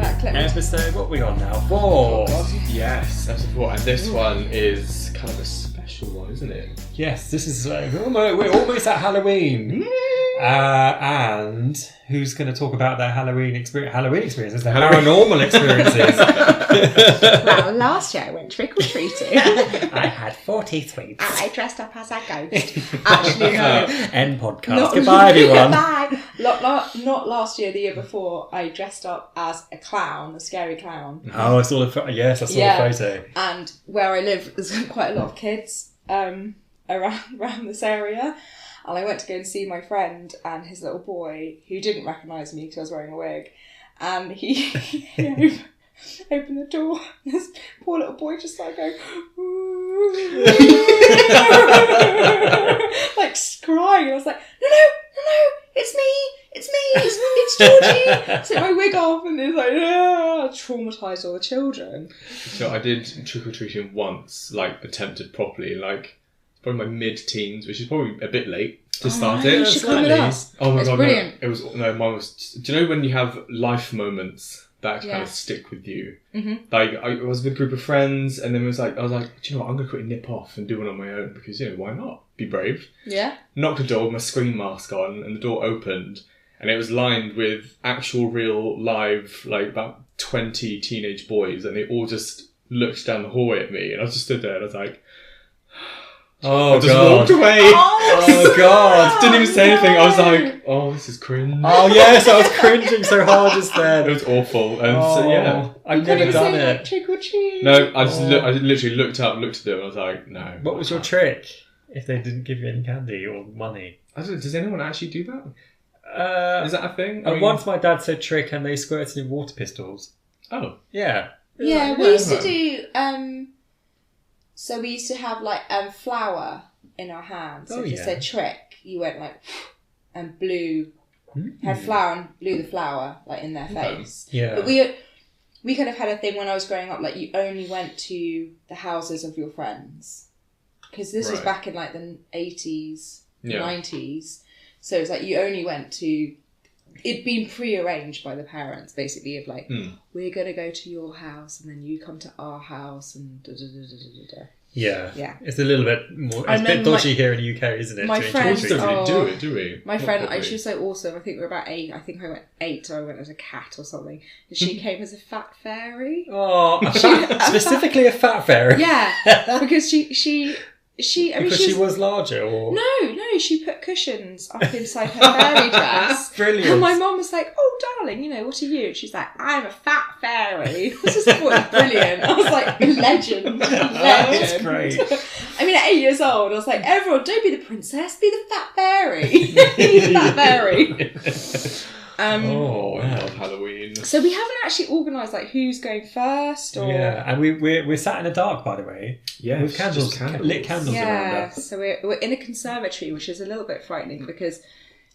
Exactly. Episode, what are we on now? 4. Yes, episode 4. And this one is kind of a special one, isn't it? Yes, this is we're almost at Halloween. And who's going to talk about their Halloween experiences, their paranormal experiences? Well, last year I went trick-or-treating. I had 40 sweets. I dressed up as a ghost. Actually, no. End podcast. Goodbye, everyone. Bye. Not last year, the year before, I dressed up as a clown, a scary clown. Oh, I saw the photo. And where I live, there's quite a lot of kids around this area. And I went to go and see my friend and his little boy, who didn't recognise me because I was wearing a wig. And he opened the door, and this poor little boy just started going, like crying. I was like, no, it's Georgie. Took my wig off, and it was like, traumatised all the children. So I did trick-or-treating once, like attempted properly, like probably my mid-teens, which is probably a bit late to start it. You should come with us. Oh my god, brilliant. No, mine was. Do you know when you have life moments that kind of stick with you? Mm-hmm. Like I was with a group of friends, and then I was like, do you know what? I'm gonna quickly nip off and do one on my own because why not? Be brave. Yeah. Knocked the door with my screen mask on, and the door opened, and it was lined with actual, real, live, like about 20 teenage boys, and they all just looked down the hallway at me, and I just stood there, and I was like. Oh, I just God. walked away. Oh, God. Didn't even say anything. I was like, oh, this is cringe. Oh, yes, I was cringing so hard just then. It was awful. And so, yeah. I've never done it. Like, trick or treat. No, I literally looked up, looked at them, and I was like, no. What was your trick if they didn't give you any candy or money? I don't know, does anyone actually do that? Is that a thing? Once my dad said trick and they squirted in water pistols. Oh. Yeah. Yeah, we used to do... So we used to have like flour in our hands. So if you said trick, you went like and blew, had flour and blew the flour like in their face. Yeah. But we kind of had a thing when I was growing up, like you only went to the houses of your friends. Because this was back in like the 80s, 90s. So it's like you only went to... It'd been pre-arranged by the parents, basically, of like, we're going to go to your house and then you come to our house and da-da-da-da-da-da. Yeah. It's a little bit more... It's a bit dodgy here in the UK, isn't it? My friends don't really do it, do we? My friend, she was so awesome. I think we were about 8. I think I went 8, so I went as a cat or something. And she came as a fat fairy. Oh, specifically a fat fairy? Yeah, because she was larger, or no, she put cushions up inside her fairy dress. Brilliant. And my mum was like, "Oh, darling, what are you?" And she's like, "I'm a fat fairy." I just thought it was brilliant. I was like, legend. That's great. I mean, at 8 years old, I was like, "Everyone, don't be the princess, be the fat fairy." Be the fat fairy. I love Halloween. So we haven't actually organised like who's going first, or and we're sat in the dark, by the way. Yeah, with lit candles around us. So we're in a conservatory, which is a little bit frightening because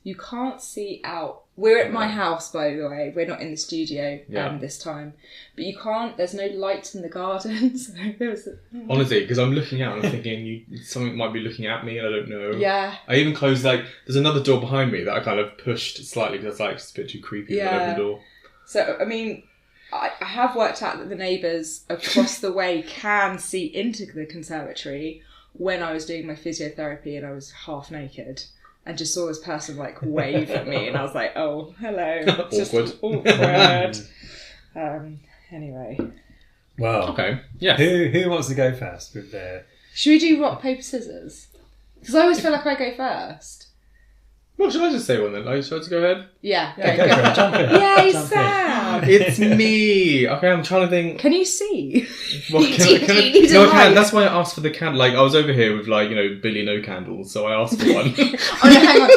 you can't see out. We're at my house, by the way. We're not in the studio this time, but you can't. There's no light in the garden. So honestly, because I'm looking out and I'm thinking something might be looking at me, and I don't know. Yeah. I even closed there's another door behind me that I kind of pushed slightly because it's a bit too creepy to open the door. So I mean, I have worked out that the neighbours across the way can see into the conservatory when I was doing my physiotherapy and I was half naked. And just saw this person like wave at me, and I was like, "Oh, hello." Awkward. Awkward. Anyway. Well. Okay. Yeah. Who wants to go first with their? Should we do rock paper scissors? Because I always feel like I go first. Well, should I just say one then? Should I just go ahead? Yeah. Go for it. Jump in. Yay, Jump Sam! It's me. Okay, I'm trying to think. Can you see? Well, Do you need a no, I light? can. That's why I asked for the candle. Like, I was over here with Billy No Candles, so I asked for one. Oh no, hang on.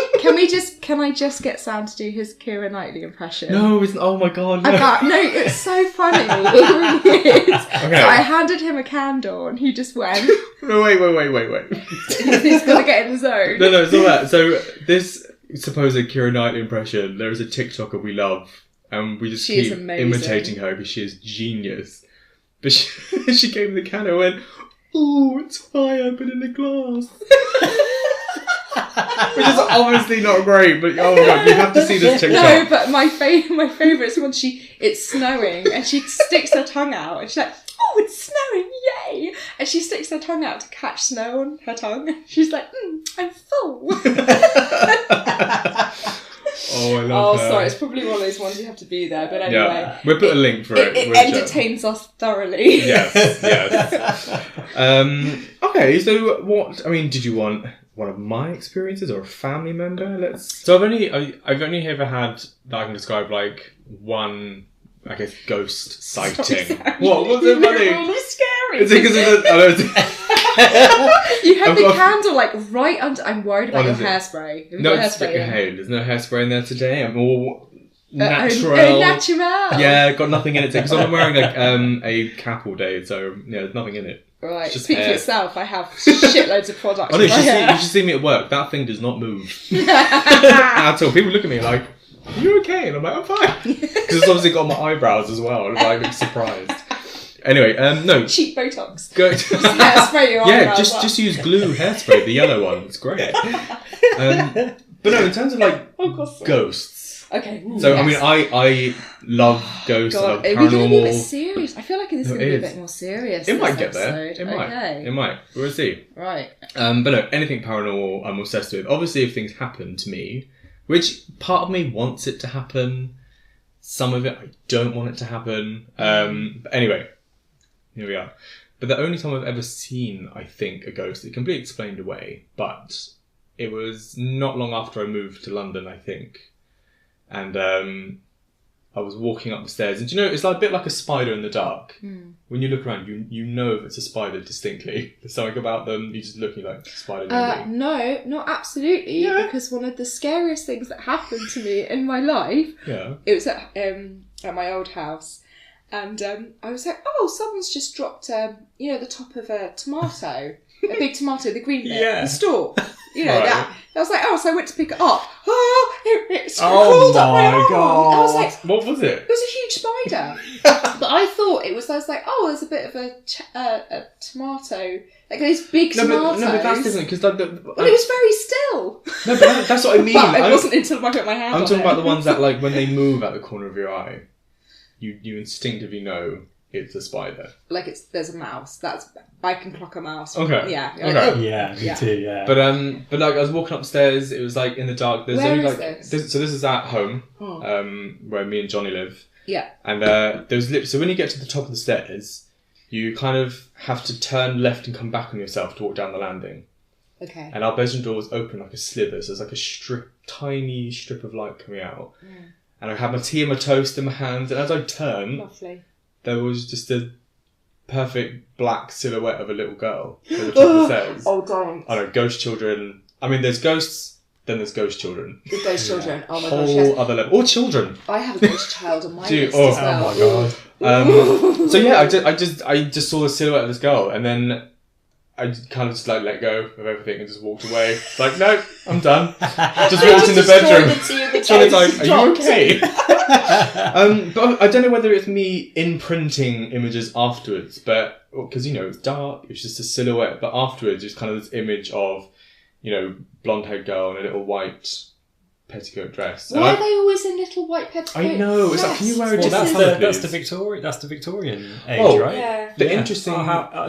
Can I just get Sam to do his Keira Knightley impression? No, it's oh my god. No. No, it's so funny. It really is. Okay. So I handed him a candle and he just went. No, wait. He's got to get in the zone. No, it's not that. So this supposed Keira Knightley impression, there is a TikToker we love, and we just keep imitating her because she is genius. But she gave me the candle and went, "Ooh, it's fire, but in a glass." Which is obviously not great, but oh my god, you have to see this TikTok. No, but my favourite is when it's snowing and she sticks her tongue out and she's like, oh, it's snowing, yay! And she sticks her tongue out to catch snow on her tongue. She's like, I'm full. Oh, I love her. Sorry, it's probably one of those ones you have to be there, but anyway. Yeah. We'll put a link for it. It entertains us thoroughly. Yes. Okay, so did you want one of my experiences or a family member? So I've only ever had that I can describe like one, I guess, ghost sighting. What was it funny? Really scary. Is it because you have the candle like right under. I'm worried about your hairspray. No, there's no hairspray in there today. I'm all natural. Natural. Yeah, got nothing in it because I'm wearing like a cap all day, so yeah, there's nothing in it. Right, speak for yourself. I have shitloads of products. Oh no, you should see me at work. That thing does not move at all. People look at me like, "Are you okay?" And I'm like, "I'm fine," because it's obviously got my eyebrows as well. And I'm like surprised. Anyway, no. Cheap Botox. Hairspray your eyebrows. Yeah, just use glue hairspray, the yellow one. It's great. But no, in terms of like ghosts. Okay. So yes. I love ghosts. I love paranormal. Are we going to be a bit serious? I feel like this is going to be a bit more serious. It might get there. It might. We'll see. Right. But no, anything paranormal I'm obsessed with. Obviously, if things happen to me, which part of me wants it to happen, some of it I don't want it to happen. But anyway. Here we are. But the only time I've ever seen, I think, a ghost, it completely explained away, but it was not long after I moved to London, I think. And I was walking up the stairs, and do you know, it's like a bit like a spider in the dark. When you look around, you know if it's a spider distinctly. There's something about them, you're just looking like a spider. No, not absolutely, because one of the scariest things that happened to me in my life, it was at my old house. And I was like, oh, someone's just dropped, the top of a tomato, a big tomato, the green bit, the stalk. That. I was like, oh, so I went to pick it up. Oh, it crawled up my arm. God. I was like, what was it? It was a huge spider. But I thought it was, I was like, oh, there's a bit of a tomato, like those big tomatoes. No, but that's different, because well, it was very still. No, but that's what I mean. But it wasn't until I put my hand on it. I'm talking about the ones that, like, when they move at the corner of your eye. You instinctively know it's a spider. Like there's a mouse. I can clock a mouse. Okay. Yeah. Okay. Like, yeah, me too. Yeah. But like I was walking upstairs. It was like in the dark. There's Where only is like this? So this is at home, where me and Johnny live. Yeah. And so when you get to the top of the stairs, you kind of have to turn left and come back on yourself to walk down the landing. Okay. And our bedroom door was open like a sliver, so there's like a tiny strip of light coming out. And I had my tea and my toast in my hands, and as I turned, there was just a perfect black silhouette of a little girl at the top of the stairs. Oh, don't. I know, ghost children. I mean, there's ghosts, then there's ghost children. The ghost children. Oh my gosh. Whole other level. Or children. I have a ghost child on my list as well. Oh my god. So yeah, I just saw the silhouette of this girl, and then I kind of just like let go of everything and just walked away. It's like, no, I'm done. Just walked in the bedroom. Johnny's like, are you okay? But I don't know whether it's me imprinting images afterwards, but because it's dark, it's just a silhouette. But afterwards, it's kind of this image of, blonde-haired girl in a little white petticoat dress. Why are they always in little white petticoats? I know. It's like, can you wear a different that's the Victorian age, right? Yeah. The interesting.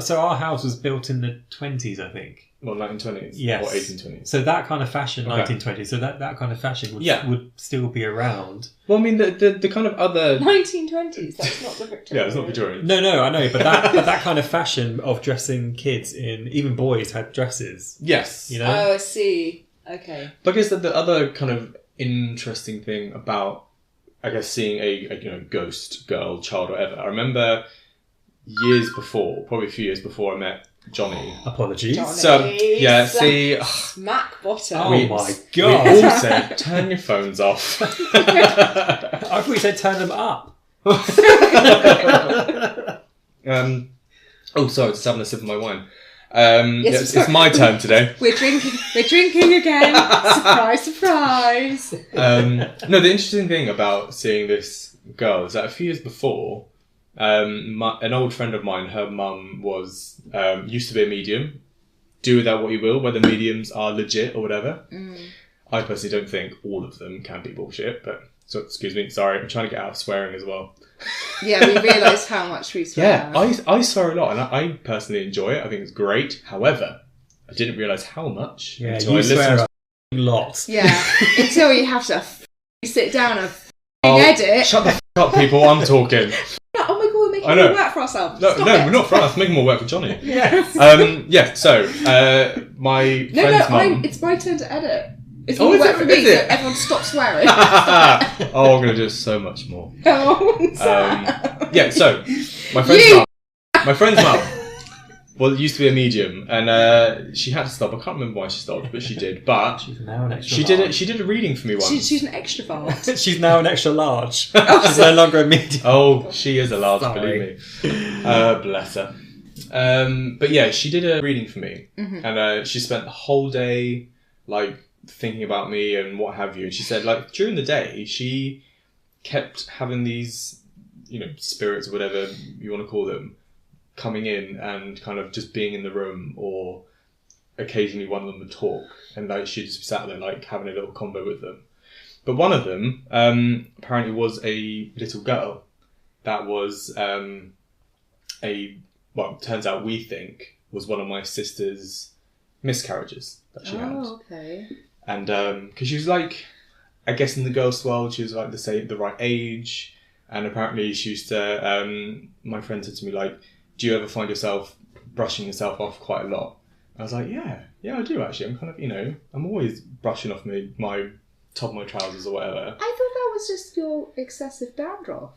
So our house was built in the 20s, I think. Well, 1920s. Yes. Or 1820s. So that kind of fashion, 1920s. So that kind of fashion would still be around. Well, I mean, the kind of other 1920s. That's not the Victorian. Yeah, it's not Victorian. No, I know, but that kind of fashion of dressing kids in, even boys had dresses. Yes. Oh, I see. Okay. But I guess the other kind of interesting thing about, I guess, seeing a ghost girl, child, or whatever. I remember probably a few years before I met Johnny. Apologies. So, yeah, see... Smack bottom. Oh my God. We all said, turn your phones off. I thought we said turn them up. Sorry, just having a sip of my wine. It's my turn today. We're drinking again. Surprise, surprise. No, the interesting thing about seeing this girl is that a few years before, an old friend of mine, her mum was used to be a medium, do with that what you will, whether mediums are legit or whatever. I personally don't think all of them can be bullshit, but so excuse me, sorry, I'm trying to get out of swearing as well. Yeah, we realised how much we swear. Yeah, I swear a lot, and I personally enjoy it. I think it's great. However, I didn't realise how much until you I swear listened. a lot. Yeah, until you have to sit down and edit. Shut the f*** up, people. I'm talking. Oh my god, we're making more work for ourselves. No, we're not for us. We're making more work for Johnny. Yes. So my friend's mum. It's my turn to edit. It's more work for me, so everyone stop swearing. I'm going to do so much more. So my friend's mum, well, it used to be a medium, and she had to stop. I can't remember why she stopped, but she did. But she's now an extra she large. did a reading for me once. She's an extrovert. She's now an extra large. She's no longer a medium. Oh, she is a large, believe me. Bless her. But yeah, she did a reading for me, and she spent the whole day like thinking about me and what have you. And she said, like, during the day, she kept having these, spirits or whatever you want to call them, coming in and kind of just being in the room, or occasionally one of them would talk, and like she'd just sat there like having a little convo with them. But one of them apparently was a little girl that was turns out we think was one of my sister's miscarriages that she had. Oh, okay. And because she was like, I guess in the girls' world, she was like the right age, and apparently she used to. My friend said to me, like, do you ever find yourself brushing yourself off quite a lot? I was like, yeah, I do actually. I'm kind of, I'm always brushing off my top of my trousers or whatever. I thought that was just your excessive dandruff.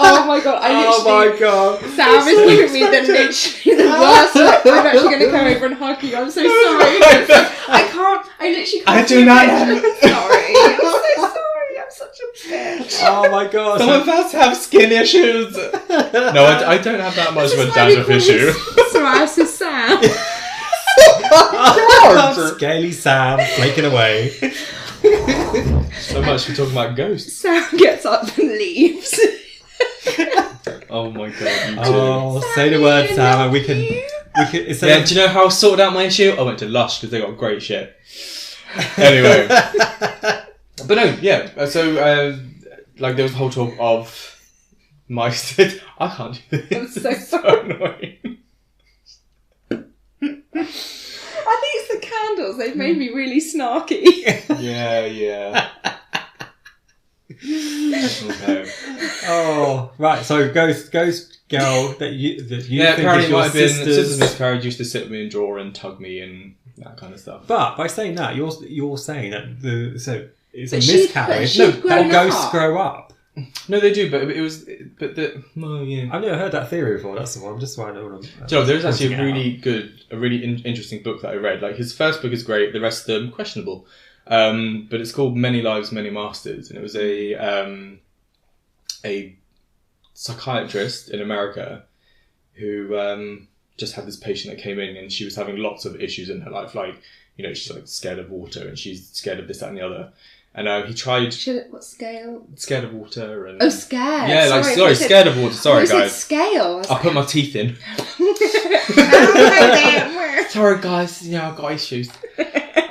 Oh my god, Sam is giving me literally the worst look. I'm actually going to come over and hug you. I'm so sorry. I literally can't. I do not have Sorry. I'm so sorry. I'm such a bitch. Oh my god. Some of us have skin issues. No, I don't have that much of a dandruff issue. Psoriasis Sam. Scaly Sam flaking away. So much for talking about ghosts. Sam gets up and leaves. Oh my god, you do. Oh, say the word, Sam, and we can. Yeah, do you know how I sorted out my issue? I went to Lush because they got great shit. Anyway. But no, yeah. So, like, there was a whole talk of my... I can't do this. I'm so annoying. I think it's the candles. They've made me really snarky. Yeah. Okay. Oh, right. So ghost girl that you think apparently is your might have been sister's... sister's miscarriage. Used to sit with me and draw and tug me and that kind of stuff. But by saying that, you're saying that it's a But miscarriage. she'd grown Ghosts up. grow up. No, they do, but yeah. I've never heard that theory before. That's the one. I'm just wondering. There's actually a really interesting book that I read. Like, his first book is great. The rest of them questionable. But it's called Many Lives, Many Masters, and it was a psychiatrist in America who just had this patient that came in, and she was having lots of issues in her life, like, she's like scared of water, and she's scared of this, that, and the other. And he tried... What scale? Scared of water. And oh, scared. Yeah, scared of water. Sorry, guys. Scale. I put my teeth in. Sorry, guys. I've got issues.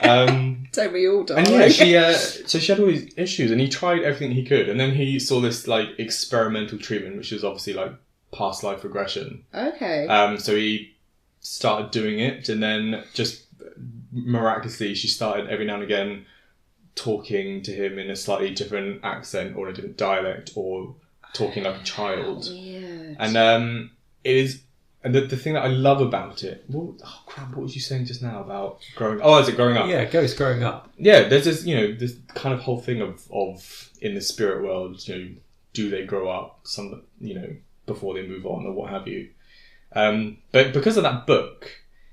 Don't we all, darling? And yeah, so she had all these issues, and he tried everything he could, and then he saw this like experimental treatment, which was obviously like past life regression. Okay. So he started doing it, and then just miraculously, she started every now and again talking to him in a slightly different accent or a different dialect, or talking like a child. Weird. And it is. And the thing that I love about it... what was you saying just now about growing... Oh, is it growing up? Yeah, ghosts growing up. Yeah, there's this, this kind of whole thing of in the spirit world, do they grow up, before they move on or what have you. But because of that book,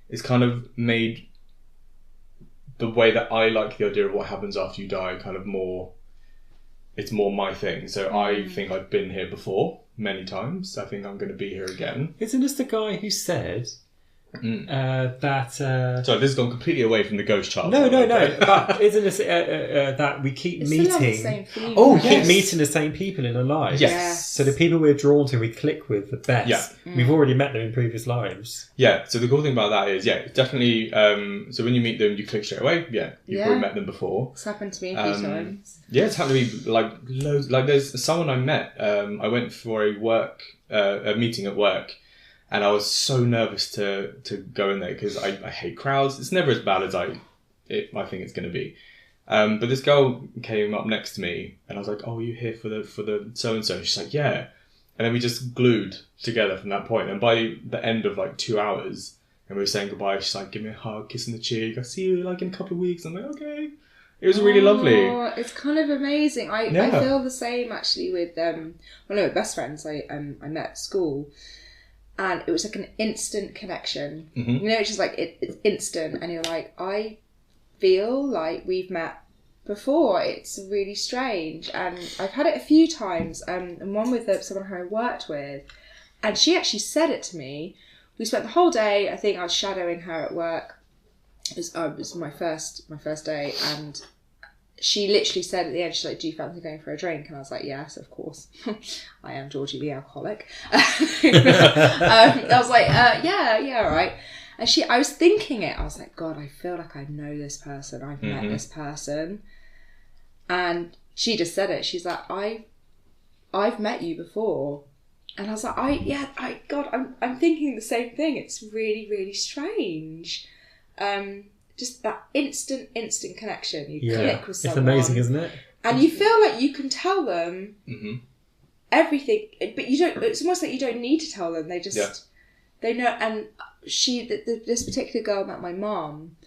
it's kind of made the way that I like the idea of what happens after you die kind of more... It's more my thing. So I think I've been here before many times. I think I'm going to be here again. Isn't this the guy who said that... Sorry, this has gone completely away from the ghost child. No. But isn't it that we keep meeting... The same theme, keep meeting the same people in our lives. Yes. So the people we're drawn to, we click with the best. Yeah. We've already met them in previous lives. Yeah, so the cool thing about that is, definitely, so when you meet them, you click straight away. Yeah, you've already met them before. It's happened to me a few times. Yeah, it's happened to me, like, loads. Like, there's someone I met, I went for a meeting at work, and I was so nervous to go in there because I hate crowds. It's never as bad as I think it's going to be. But this girl came up next to me, and I was like, "Oh, are you here for the so and so?" She's like, "Yeah," and then we just glued together from that point. And by the end of like 2 hours, and we were saying goodbye, she's like, "Give me a hug, kiss on the cheek. I'll see you like in a couple of weeks." I'm like, "Okay." It was really lovely. It's kind of amazing. I feel the same actually with one of my best friends I met at school. And it was like an instant connection. Mm-hmm. You know, it's just like, it's instant. And you're like, I feel like we've met before. It's really strange. And I've had it a few times. And one with someone who I worked with. And she actually said it to me. We spent the whole day, I think I was shadowing her at work. It was my first day. And she literally said at the end, she's like, "Do you fancy going for a drink?" And I was like, "Yes, of course." I am Georgie the alcoholic. I was like, yeah, all right. And I was thinking it. I was like, God, I feel like I know this person. I've met this person. And she just said it. She's like, I've met you before. And I was like, I'm thinking the same thing. It's really, really strange. Just that instant connection. You click with someone. It's amazing, isn't it? And you feel like you can tell them everything, but you don't. It's almost like you don't need to tell them. They just they know. And this particular girl met my mum,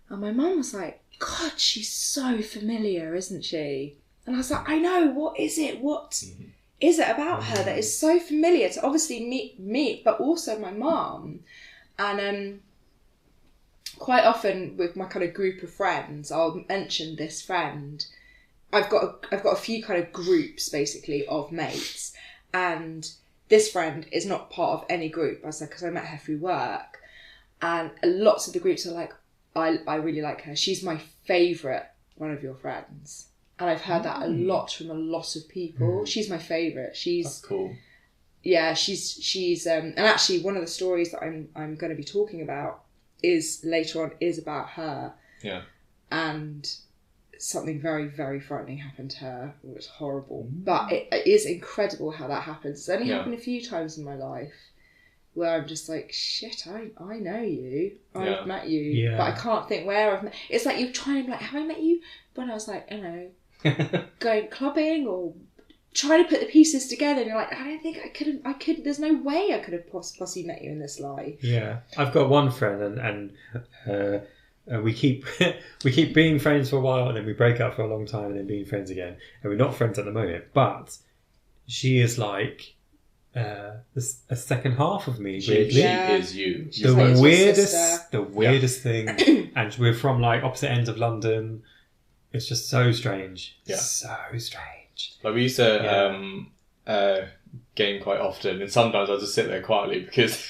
and my mum was like, "God, she's so familiar, isn't she?" And I was like, "I know. What is it? What is it about her that is so familiar to obviously me, but also my mum?" And quite often with my kind of group of friends, I'll mention this friend. I've got a few kind of groups basically of mates, and this friend is not part of any group. I said, because I met her through work, and lots of the groups are like, I really like her. She's my favourite one of your friends, and I've heard that a lot from a lot of people. She's my favourite. That's cool. Yeah, she's and actually one of the stories that I'm going to be talking about is later on is about her. Yeah. And something very, very frightening happened to her. It was horrible. But it is incredible how that happens. It's only happened a few times in my life where I'm just like, shit, I know you. I've met you. Yeah. But I can't think where I've met. It's like you're trying to like, have I met you? When I was like, I don't know, going clubbing or trying to put the pieces together, and you're like, I don't think I could, there's no way I could have possibly met you in this life. Yeah. I've got one friend and we keep being friends for a while, and then we break up for a long time, and then being friends again. And we're not friends at the moment, but she is like a second half of me. Weirdly, she is you. The weirdest thing, and we're from like opposite ends of London. It's just so strange. Yeah, so strange. Like we used to game quite often, and sometimes I just sit there quietly because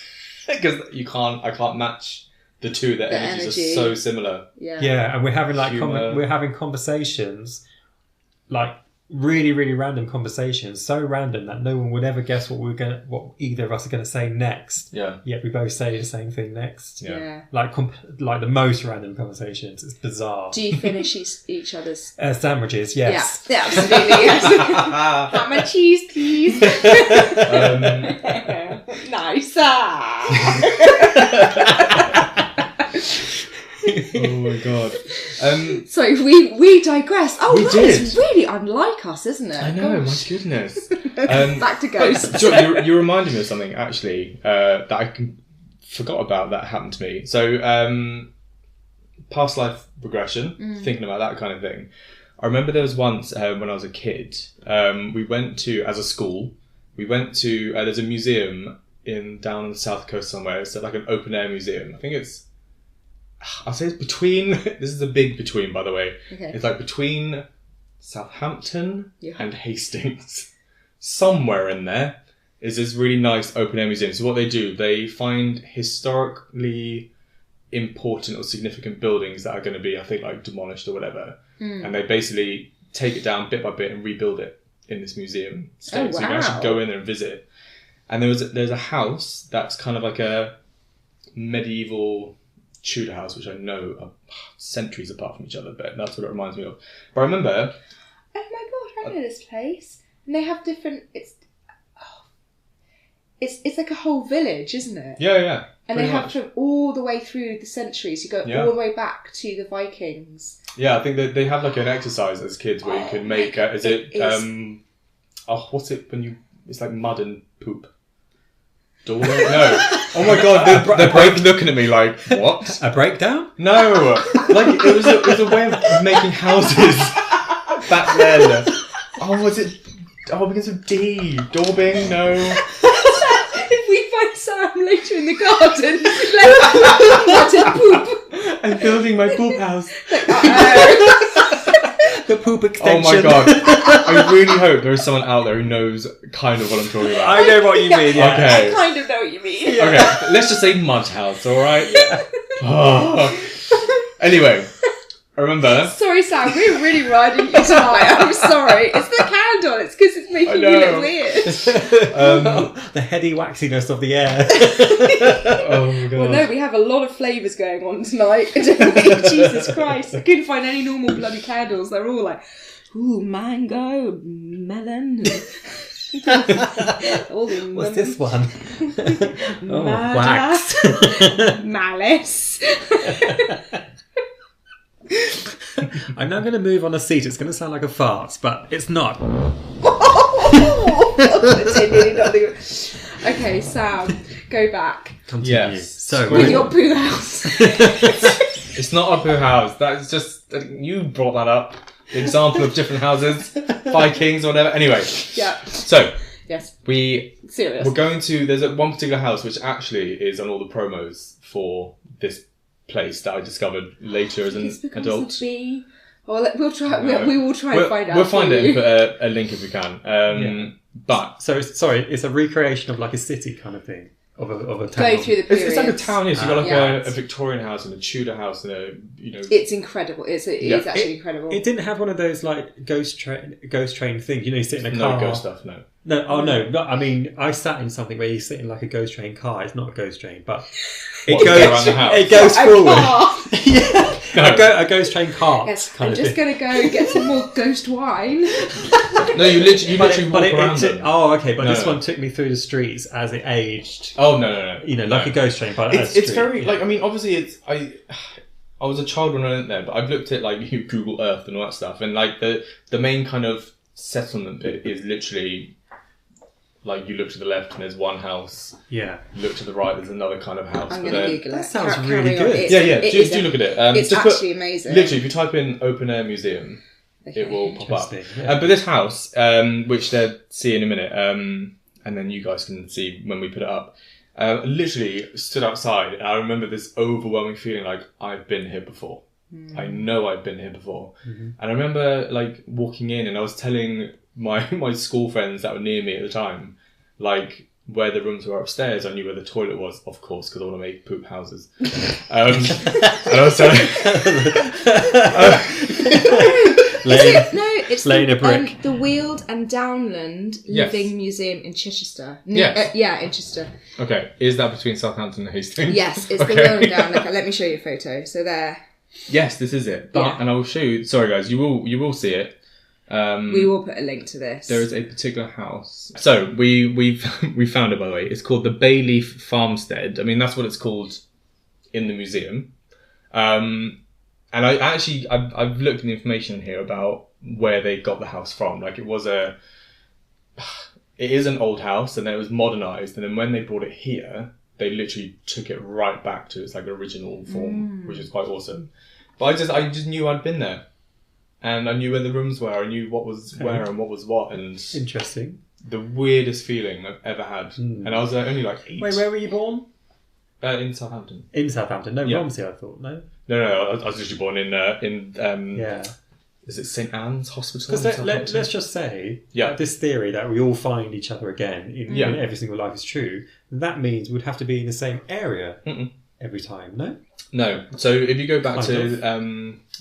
I can't match. The two, their energies are so similar. Yeah, and we're having like we're having conversations, like really, really random conversations, so random that no one would ever guess what either of us are gonna say next. Yeah. Yet we both say the same thing next. Yeah. Like the most random conversations. It's bizarre. Do you finish each other's sandwiches? Yes. Yeah, absolutely. Yes. Have my cheese, please. Nice. Oh my god. So we digress. Oh, that is really unlike us, isn't it? I know, my goodness. Back to ghosts. You reminded me of something actually that I forgot about that happened to me. So past life regression, thinking about that kind of thing. I remember there was once when I was a kid, we went to, as a school, there's a museum down on the south coast somewhere. It's like an open air museum. I think I'll say it's between, this is a big between, by the way. Okay. It's like between Southampton and Hastings. Somewhere in there. is this really nice open air museum. So what they do, they find historically important or significant buildings that are going to be, I think, like demolished or whatever, and they basically take it down bit by bit and rebuild it in this museum state. Oh, wow. So you can actually go in there and visit it. And there's a house that's kind of like a medieval Tudor house, which I know are centuries apart from each other, but that's what it reminds me of. But I remember... Oh my gosh, I know this place. And they have different... It's like a whole village, isn't it? Yeah. And they have from all the way through the centuries. You go all the way back to the Vikings. Yeah, I think that they have like an exercise as kids where you can make... what's it when you... It's like mud and poop. No. Oh my god, they're both looking at me like, what? A breakdown? No. Like, it was a way of making houses back then. Oh, was it... Oh, because of D. Daubing? No. If we find Sam later in the garden, mud and poop. I'm building my poop house. The poop extension. Oh my god. I really hope there is someone out there who knows kind of what I'm talking about. I know what you mean, yeah. Okay. I kind of know what you mean. Yeah. Okay, let's just say mud house, alright? Yeah. Anyway, I remember... Sorry, Sam, we're really riding you tonight. I'm sorry. It's the candle. It's because it's making you look weird. The heady waxiness of the air. Oh my god. Well, no, we have a lot of flavours going on tonight. Jesus Christ. I couldn't find any normal bloody candles. They're all like, ooh, mango, melon. What's this one? Wax. Malice. I'm now going to move on a seat. It's going to sound like a fart, but it's not. Okay, Sam, go back. Continue. Yes. So With your poo house. It's not a poo house. That's just... You brought that up. The example of different houses. Vikings or whatever. Anyway. Yeah. So... Yes. We're Serious. there's one particular house which actually is on all the promos for this place that I discovered later as an adult. We'll try. We will try and find out. We'll find it and put a link if we can. But so it's a recreation of like a city kind of thing of a town. Go through the periods. it's like a town. Yes, you've got like Yeah. a Victorian house and a Tudor house and It's incredible. It's actually incredible. It didn't have one of those like ghost train things. You know, you sit in a car. No ghost stuff. No. No, oh no! I mean, I sat in something where you sit in like a ghost train car. It's not a ghost train, but it goes around the house. It goes forward. No. A ghost train car. Yes, I'm just going to go and get some more ghost wine. No, you literally walk around them. Oh, okay, but this one took me through the streets as it aged. Oh no! You know, like a ghost train, but it's very like. I mean, obviously, I was a child when I went there, but I've looked at like Google Earth and all that stuff, and like the main kind of settlement bit is literally. Like, you look to the left and there's one house. Yeah. You look to the right, there's another kind of house. I'm going to Google it. That sounds really good. Yeah. Do look at it. It's actually amazing. Literally, if you type in open air museum, it will pop up. Yeah. But this house, which they'll see in a minute, and then you guys can see when we put it up, literally stood outside. And I remember this overwhelming feeling like, I've been here before. I know I've been here before. Mm-hmm. And I remember like walking in and I was telling my school friends that were near me at the time, like where the rooms were upstairs. I knew where the toilet was, of course, because I want to make poop houses. And I was telling... It's laying a brick. The Weald and Downland Living Museum in Chichester. Yes. In Chichester. Okay, is that between Southampton and Hastings? Yes, it's the Weald and Downland. Let me show you a photo. So there. Yes, this is it. And I will show you. Sorry, guys, you will see it. We will put a link to this. There is a particular house. So we found it, by the way. It's called the Bayleaf Farmstead. I mean, that's what it's called in the museum. And I've looked at the information in here about where they got the house from. Like it is an old house, and then it was modernised, and then when they brought it here, they literally took it right back to its like original form, which is quite awesome. But I just knew I'd been there. And I knew where the rooms were. I knew what was where and what was what. And interesting. The weirdest feeling I've ever had. And I was only like 8. Wait, where were you born? In Southampton. In Southampton. No, Romsey, I thought. No. No. I was literally born in is it St Anne's Hospital? Because let's just say this theory that we all find each other again in every single life is true. That means we'd have to be in the same area every time, no? No. So if you go back to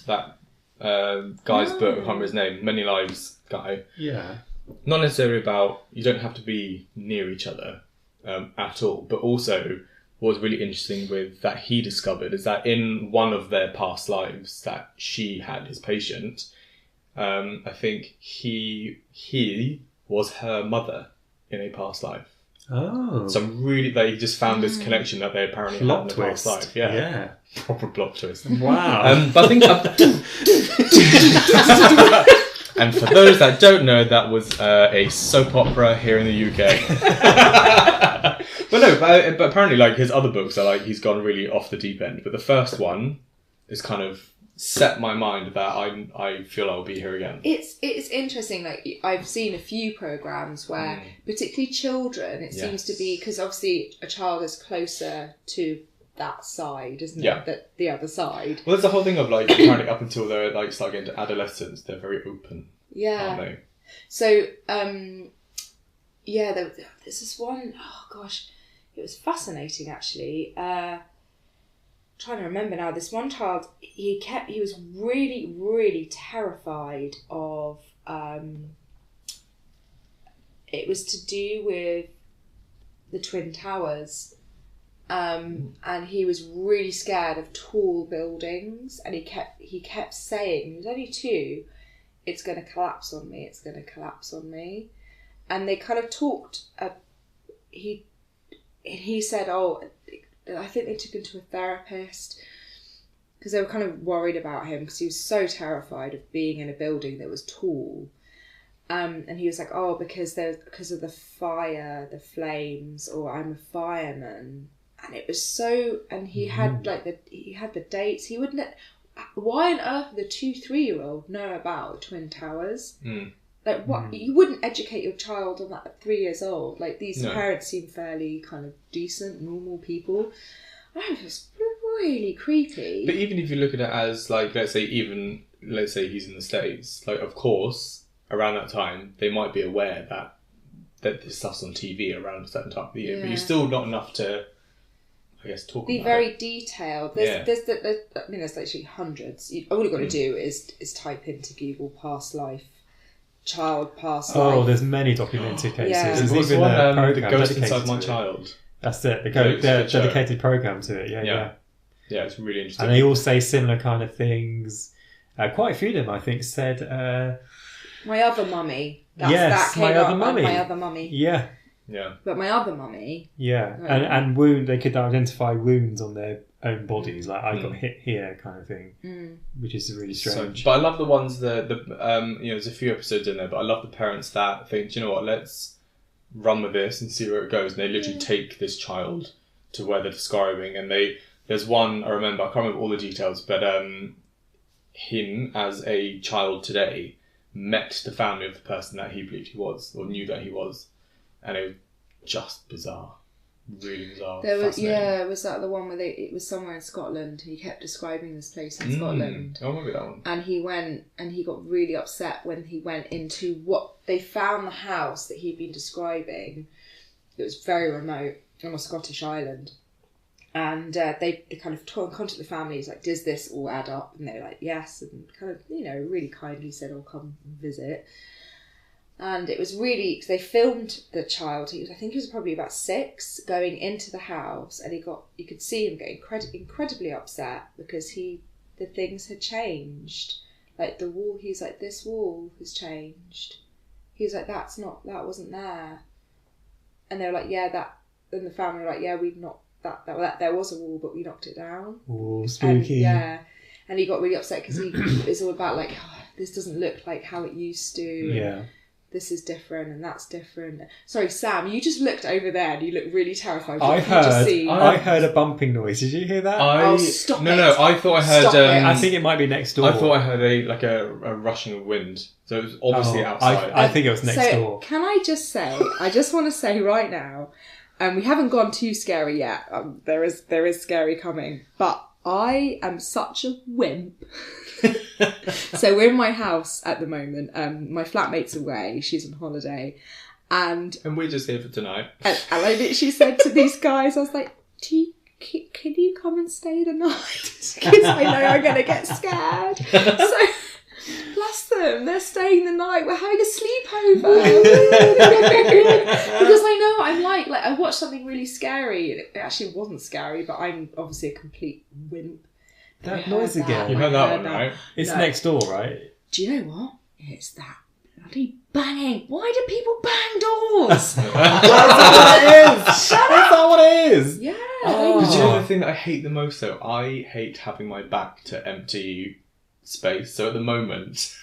that guy's book, I can't remember his name, Many Lives guy. Yeah. Not necessarily about, you don't have to be near each other at all, but also what's really interesting with that he discovered is that in one of their past lives that she had, his patient, I think he was her mother in a past life. Oh. So really, they just found this connection that they apparently had in a past life. Yeah. Proper plot twist. Wow. But I think... And for those that don't know, that was a soap opera here in the UK. But apparently, like, his other books are like, he's gone really off the deep end. But the first one is kind of set my mind that I feel I'll be here again. It's interesting. Like, I've seen a few programs where, particularly children, it seems to be, because obviously a child is closer to that side, isn't it? The other side. Well, there's the whole thing of like apparently up until they're like start getting to adolescence, they're very open. Yeah. Aren't they? So, there's this one, oh gosh, it was fascinating actually. Trying to remember now, this one child, he was really, really terrified of, it was to do with the Twin Towers. And he was really scared of tall buildings, and he kept saying, he was only 2, it's going to collapse on me, it's going to collapse on me. And they kind of talked, he said, I think they took him to a therapist because they were kind of worried about him because he was so terrified of being in a building that was tall. And he was like, because of the fire, the flames, or I'm a fireman. And it was so, and he had the dates. He wouldn't. Why on earth would a 2-3-year-old know about the Twin Towers? Like, what? You wouldn't educate your child on that at 3 years old. Like, these parents seem fairly kind of decent, normal people. It was really creepy. But even if you look at it as like, let's say he's in the States, like, of course, around that time they might be aware that this stuff's on TV around a certain time of the year, but you're still not enough to, I guess, talk be about very it. Detailed. There's literally hundreds. All you've got to do is type into Google past life, child past life. Oh, there's many documented cases. There's even one, a program The Ghost dedicated Inside My to it. Child. That's it. The dedicated program to it. Yeah, it's really interesting. And they all say similar kind of things. Quite a few of them, I think, said. My other mummy. My other mummy. My other mummy. Yeah. Yeah. But my other mummy. Yeah, and they could identify wounds on their own bodies, like I got hit here, kind of thing, which is really strange. But I love the ones there's a few episodes in there, but I love the parents that think, do you know what, let's run with this and see where it goes, and they literally take this child to where they're describing, and there's one I remember, I can't remember all the details, but him as a child today met the family of the person that he believed he was, or knew that he was. And it was just bizarre. Really bizarre. Was that the one where it was somewhere in Scotland? He kept describing this place in Scotland. Oh, maybe that one. And he went and he got really upset when he went into what they found, the house that he'd been describing. It was very remote on a Scottish island. And they kind of contacted the families, like, does this all add up? And they were like, yes. And kind of, really kindly said, I'll come and visit. And it was really, they filmed the child, I think he was probably about 6, going into the house, and you could see him getting incredibly upset because the things had changed. Like the wall, he's like, this wall has changed. He was like, that wasn't there. And they were like, and the family were like, we've knocked that there was a wall, but we knocked it down. Oh, spooky. And he got really upset because it was all about like, this doesn't look like how it used to. Yeah. This is different and that's different. Sorry, Sam, you just looked over there and you looked really terrified. I heard a bumping noise. Did you hear that? Stop it. No, I thought I heard... I think it might be next door. I thought I heard a rushing of wind. So it was obviously outside. I think it was next door. Can I just say, I just want to say right now, and we haven't gone too scary yet. There is scary coming. But I am such a wimp. So we're in my house at the moment. My flatmate's away. She's on holiday. And we're just here for tonight. And I literally said to these guys, I was like, can you come and stay the night? Because I know I'm going to get scared. So, bless them, they're staying the night. We're having a sleepover. Because I know I'm like I watched something really scary. It actually wasn't scary, but I'm obviously a complete wimp. That noise again. You heard that one, right? It's next door, right? Do you know what? It's that bloody banging. Why do people bang doors? That's what it is. Shut up. That's not what it is. Yeah. Oh. Do you know the thing that I hate the most though? I hate having my back to empty space. So at the moment,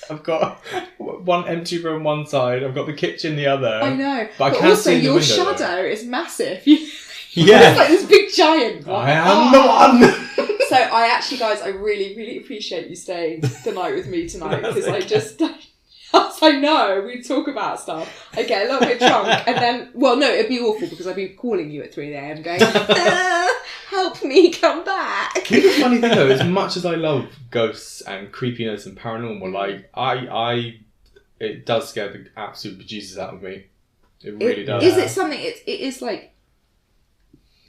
I've got one empty room one side, I've got the kitchen the other. I know. But I can't also see the your window, shadow is massive. Yeah. It's like this big giant one. I am the one. So I actually, guys, I really, really appreciate you staying the night with me tonight because I just, as I know, we talk about stuff. I get a little bit drunk and then, well, no, it'd be awful because I'd be calling you at 3 a.m. going, help me come back. The funny thing though, as much as I love ghosts and creepiness and paranormal, like it does scare the absolute bejesus out of me. It really does. Is it something? It is like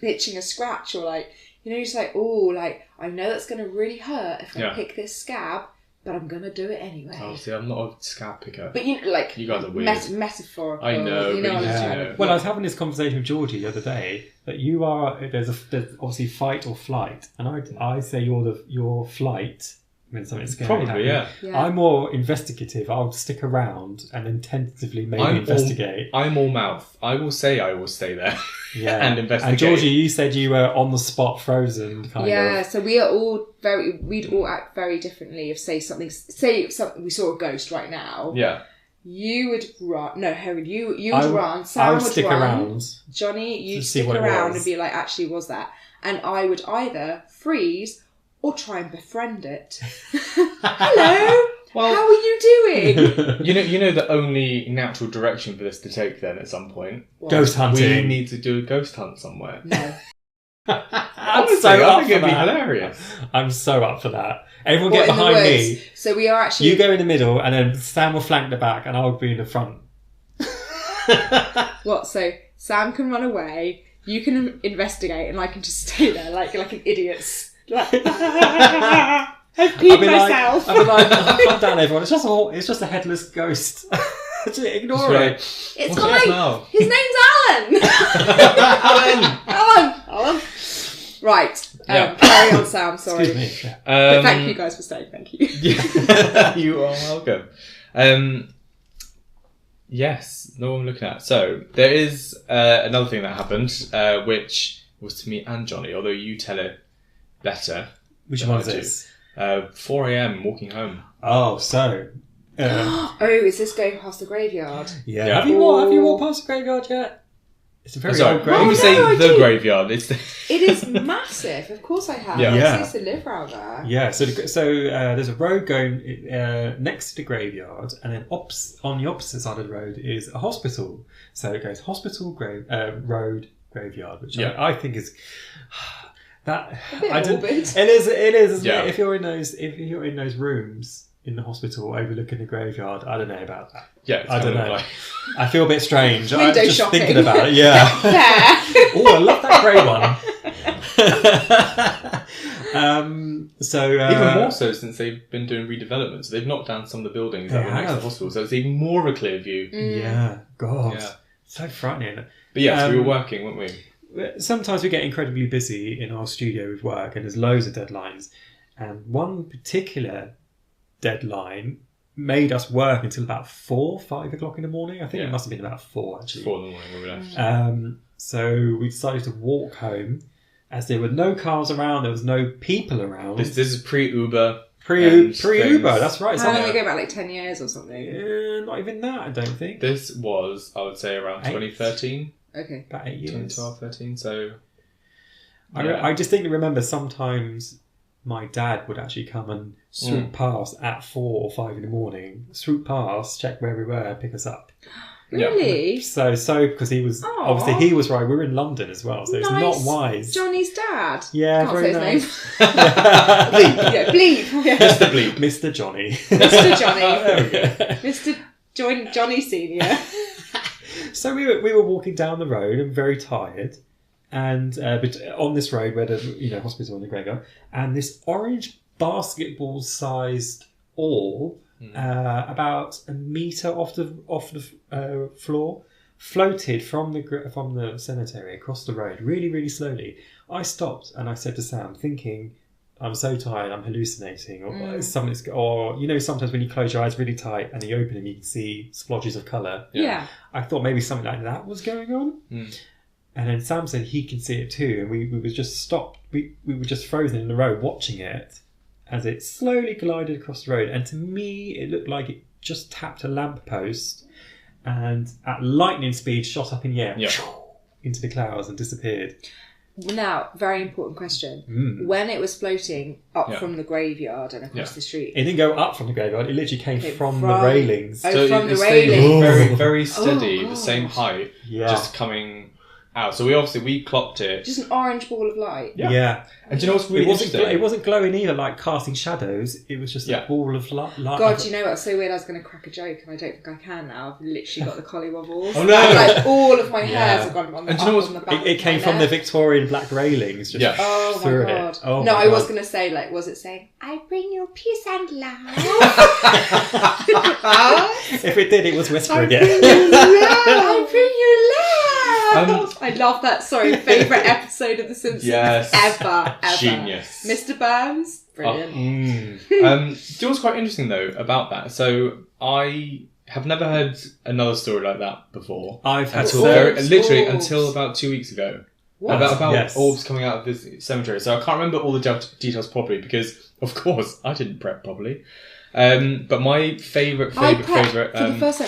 itching a scratch, or like you're just like, oh, like I know that's going to really hurt if I pick this scab, but I'm going to do it anyway. Oh, see, I'm not a scab picker. But you like you guys are weird. Metaphorical. I know. You know what I'm saying? Well, I was having this conversation with Georgie the other day that you are there's obviously fight or flight, and I say you're flight. When something's scary Probably, happens. yeah. I'm more investigative. I'll stick around and then tentatively investigate. I'm all mouth. I will say I will stay there. Yeah. And investigate. And Georgie, you said you were on the spot, frozen, kind of. Yeah, so we'd all act very differently. If say something we saw a ghost right now. Yeah. You would run. No, Harry, you would run. Sam I would would stick run. Around. Johnny, you'd stick around and be like, actually, was that? And I would either freeze or try and befriend it. Hello. Well, how are you doing? You know the only natural direction for this to take then at some point? What? Ghost hunting. We need to do a ghost hunt somewhere. No. I'm so up for it'd be that. hilarious. I'm so up for that. Everyone get behind me. So we are actually... You go in the middle and then Sam will flank the back and I'll be in the front. What? So Sam can run away, you can investigate, and I can just stay there like an idiot. Like, I've peed myself. I'll be like, calm down, everyone. It's just a headless ghost. Ignore it. It's fine. His name's Alan. Alan. Right. Carry on, Sam. Sorry. Excuse me. But thank you guys for staying. Thank you. You are welcome. Yes, no one looking at. So there is another thing that happened, which was to me and Johnny, although you tell it better. Which one is this? 4 a.m. walking home. Oh, so. Is this going past the graveyard? Yeah. Have you walked past the graveyard yet? It's a very old graveyard. When we say the graveyard, it's It is massive. Of course I have. I used to live around there. Yeah, so there's a road going next to the graveyard, and then on the opposite side of the road is a hospital. So it goes hospital, road, graveyard, which I think is... That a bit morbid. It is, isn't it? If you're in those rooms in the hospital overlooking the graveyard, I don't know about that. Yeah, I don't know. I feel a bit strange. Window just shopping. Thinking about it. Yeah. Oh, I love that grey one. Even more so since they've been doing redevelopment. So they've knocked down some of the buildings that were next to the hospital, so it's even more of a clear view. Yeah, God, so frightening. But yes, we were working, weren't we? Sometimes we get incredibly busy in our studio with work, and there's loads of deadlines. And one particular deadline made us work until about 5 o'clock in the morning. I think it must have been about 4 actually. 4 in the morning when we left. So we decided to walk home, as there were no cars around, there was no people around. This is pre-Uber. Pre-Uber, that's right. How long ago? About like 10 years or something? Not even that, I don't think. This was, I would say, around 2013. Okay. About 8 years. 2012, 13, so... I distinctly remember sometimes my dad would actually come and swoop past at 4 or 5 in the morning, swoop past, check where we were, pick us up. Really? So because he was obviously he was right. We were in London as well, so it's not wise. Johnny's dad. Yeah, Can't very say his nice. name. Bleep. Yeah. Mr. Bleep. Mr. Johnny. Mr. Johnny. There we go. Mr. Johnny Senior. So we were walking down the road and very tired, and on this road where the hospital and the graveyard, and this orange basketball-sized orb, about a metre off the floor, floated from the cemetery across the road really, really slowly. I stopped and I said to Sam, thinking, I'm so tired, I'm hallucinating, or something's, or sometimes when you close your eyes really tight and you open them, you can see splodges of colour. Yeah. I thought maybe something like that was going on. And then Sam said he can see it too, and we were just stopped. We were just frozen in the road watching it as it slowly glided across the road. And to me, it looked like it just tapped a lamppost and at lightning speed shot up in the air into the clouds and disappeared. Now, very important question. When it was floating up from the graveyard and across the street... It didn't go up from the graveyard, it literally came from the railings. Oh, so from the stayed railings. very, very steady, the same height, Yeah. just coming out. So we clocked it. Just an orange ball of light. Yeah. And do you know what's really interesting? It wasn't glowing either, like casting shadows. It was just a ball of light. God, do you know what's so weird? I was going to crack a joke and I don't think I can now. I've literally got the collywobbles. Oh no! Like all of my hairs have gone on the, and do you know on the back. It came from the Victorian black railings. Just Oh my through God. It. Oh no, my I God. was going to say, like, was it saying, I bring you peace and love? If it did, it was whispering it. I bring you love. I love that. Sorry, favourite episode of The Simpsons ever. Genius. Mr. Burns, brilliant. Do you know what's quite interesting though about that? So I have never heard another story like that before. I've had literally until about 2 weeks ago. What? About orbs coming out of this cemetery. So I can't remember all the details properly because, of course, I didn't prep properly. But my favourite for the first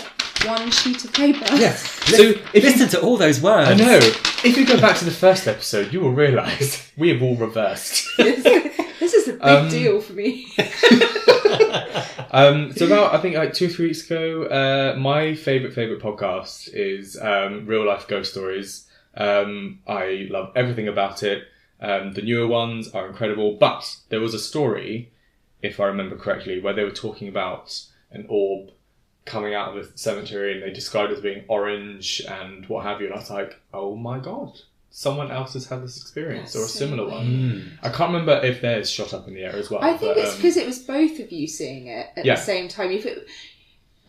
one sheet of paper. Yes. So listen to all those words. I know. If you go back to the first episode, you will realise we have all reversed. This is a big deal for me. So about, I think, like 2 or 3 weeks ago, my favourite podcast is Real Life Ghost Stories. I love everything about it. The newer ones are incredible, but there was a story, if I remember correctly, where they were talking about an orb coming out of the cemetery and they described it as being orange and what have you, and I was like, oh my God, someone else has had this experience or a similar one. I can't remember if theirs shot up in the air as well. I think it's because it was both of you seeing it at the same time. If it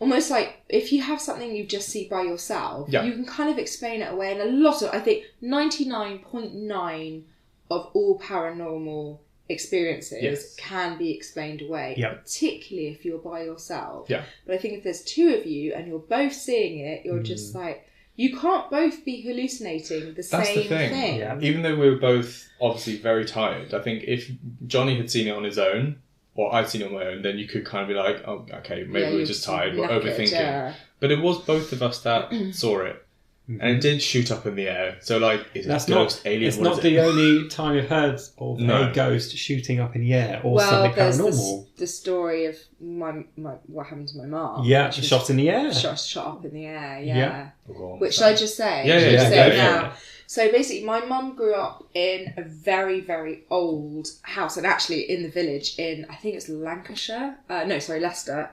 almost like if you have something you just see by yourself, you can kind of explain it away. And a lot of, I think 99.9 of all paranormal experiences can be explained away, particularly if you're by yourself. But I think if there's two of you and you're both seeing it, you're just like, you can't both be hallucinating the same thing. Yeah. Even though we were both obviously very tired, I think if Johnny had seen it on his own, or I'd seen it on my own, then you could kind of be like, oh, okay, maybe we're just tired, we're overthinking. But it was both of us that saw it. And it did shoot up in the air. So, like, is it a ghost, alien? It's not the only time you've heard of a ghost shooting up in the air or something paranormal. The story of what happened to my mum. Yeah, shot in the air. Shot up in the air, Oh, Which I just say? Yeah. So basically, my mum grew up in a very, very old house, and actually in the village in, I think it's Lancashire. Leicester.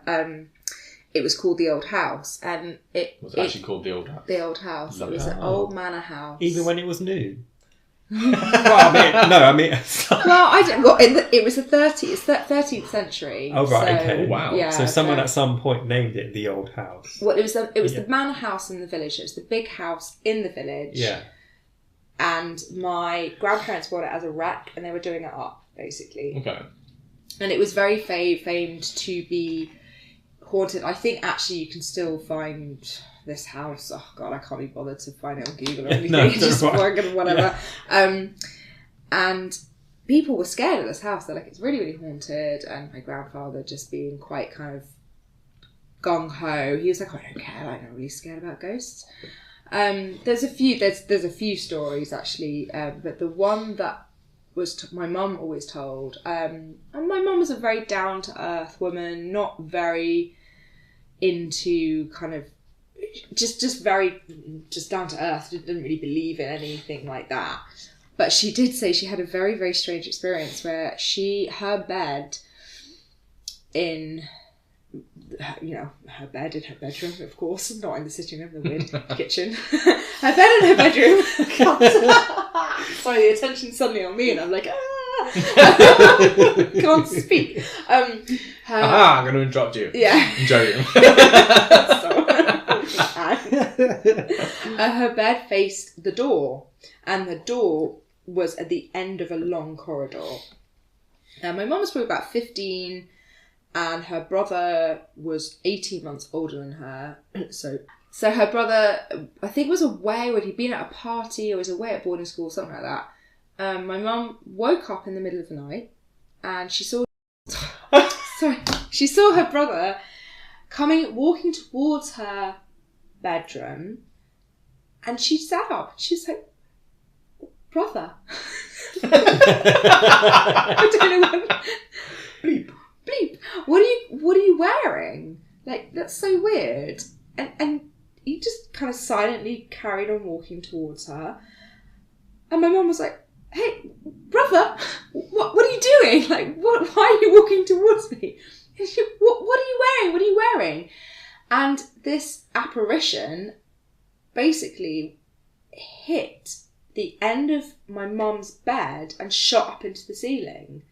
It was called the Old House, and it was actually called the Old House. The Old House. It was an old manor house. Even when it was new. Well, I mean. Well, I don't. Well, it was the 13th century. Oh right, okay. Oh, wow. Yeah, so someone at some point named it the Old House. Well, it was the manor house in the village. It was the big house in the village. Yeah. And my grandparents bought it as a wreck, and they were doing it up basically. Okay. And it was very famed to be haunted. I think actually you can still find this house. Oh God, I can't be bothered to find it on Google or anything. Just whatever. Yeah. And people were scared of this house. They're like, it's really, really haunted. And my grandfather just being quite kind of gung ho. He was like, I don't care. I'm not really scared about ghosts. There's a few stories actually, but the one that was my mum always told. And my mum was a very down to earth woman, not very into kind of, just down to earth. Didn't really believe in anything like that. But she did say she had a very, very strange experience where her bed in, her bed in her bedroom, of course, not in the sitting room, the weird kitchen. Her bed in her bedroom. Sorry, the attention's suddenly on me, and I'm like, can't speak. I'm going to interrupt you. Yeah. I'm joking. Her bed faced the door, and the door was at the end of a long corridor. And my mum was probably about 15, and her brother was 18 months older than her. So her brother, I think, was away, or he'd been at a party, or was away at boarding school, something like that. My mum woke up in the middle of the night, and she saw her brother walking towards her bedroom, and she sat up. She's like, "Brother." I don't know what. Bleep. What are you wearing? Like, that's so weird. And he just kind of silently carried on walking towards her. And my mum was like, "Hey, brother, what are you doing? Like, why are you walking towards me?" And she, what are you wearing? What are you wearing? And this apparition basically hit the end of my mum's bed and shot up into the ceiling.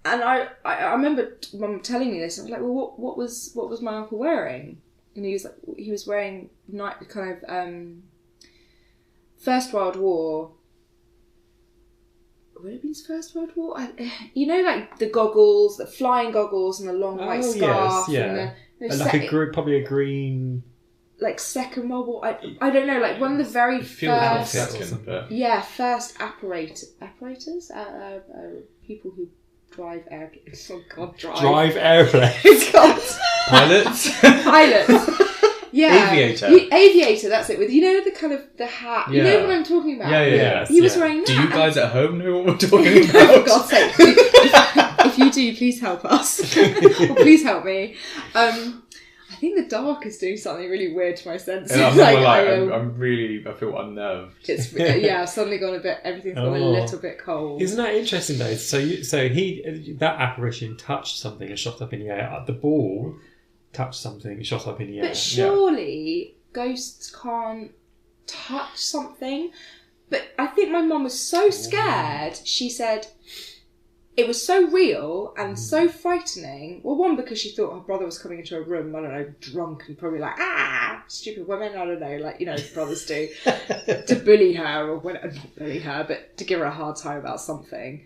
And I remember Mum telling me this. I was like, "Well, what was my uncle wearing?" And he was wearing First World War. Would it have been his First World War? Like the goggles, the flying goggles, and the long white scarf. Yes, yeah. And probably a green. Like Second World War. I don't know. Like one of the very first. First apparatus. People who drive airplanes. Oh God, drive airplanes. God. Pilots. Yeah. Aviator, that's it. With the kind of the hat. Yeah. You know what I'm talking about? Yeah. He was wearing that. Do you guys at home know what we're talking about? For God's sake. If you do, please help us. Or please help me. I think the dark is doing something really weird to my senses. I feel unnerved. It's I've suddenly gone everything's gone a little bit cold. Isn't that interesting though? So that apparition touched something and shot up in the air. The ball touched something and shot up in the air. But surely ghosts can't touch something. But I think my mum was so scared, she said it was so real and so frightening. Well, one, because she thought her brother was coming into a room, I don't know, drunk and probably like, stupid women, I don't know, like, brothers do, to bully her, or not bully her, but to give her a hard time about something.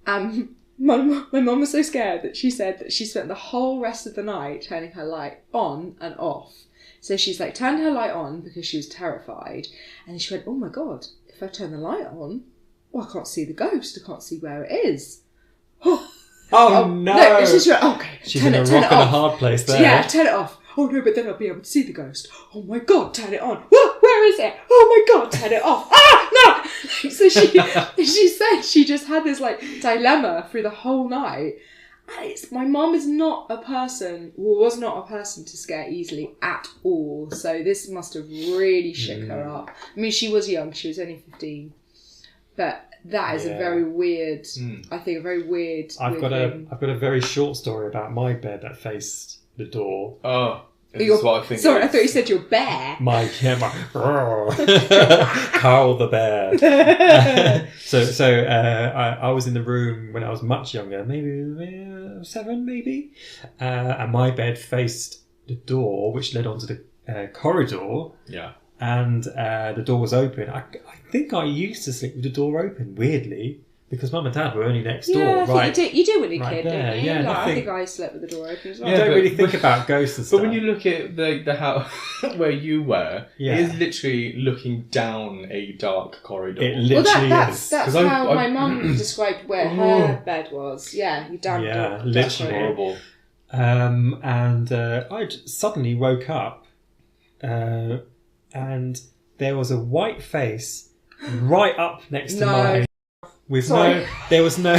My mum was so scared that she said that she spent the whole rest of the night turning her light on and off. So she's like turned her light on because she was terrified, and she went, "Oh my God, if I turn the light on, I can't see the ghost. I can't see where it is." Oh no! It's just okay. She's in a rock and a hard place there. Yeah, turn it off. Oh no, but then I'll be able to see the ghost. Oh my God, turn it on. Where is it? Oh my God, turn it off. No! So she said she just had this like dilemma through the whole night. And my mum is not a person, was not a person to scare easily at all. So this must have really shook her up. I mean, she was young. She was only 15. But that is a very weird, I think a very weird I've got a very short story about my bed that faced the door. Oh, that's what I think. Sorry, I thought you said your bear. My Carl the bear. I was in the room when I was much younger, maybe 7, maybe, and my bed faced the door, which led onto the corridor. Yeah. And the door was open. I think I used to sleep with the door open, weirdly, because Mum and Dad were only next door. Yeah, I think you do when you're a right kid, there. don't you? Yeah, I think I slept with the door open as well. I don't really think about ghosts and stuff. But when you look at the house where you were, it is literally looking down a dark corridor. It literally is. That's how my mum described where her bed was. Yeah, you down dark literally horrible. And I suddenly woke up, and there was a white face right up next to mine. There was no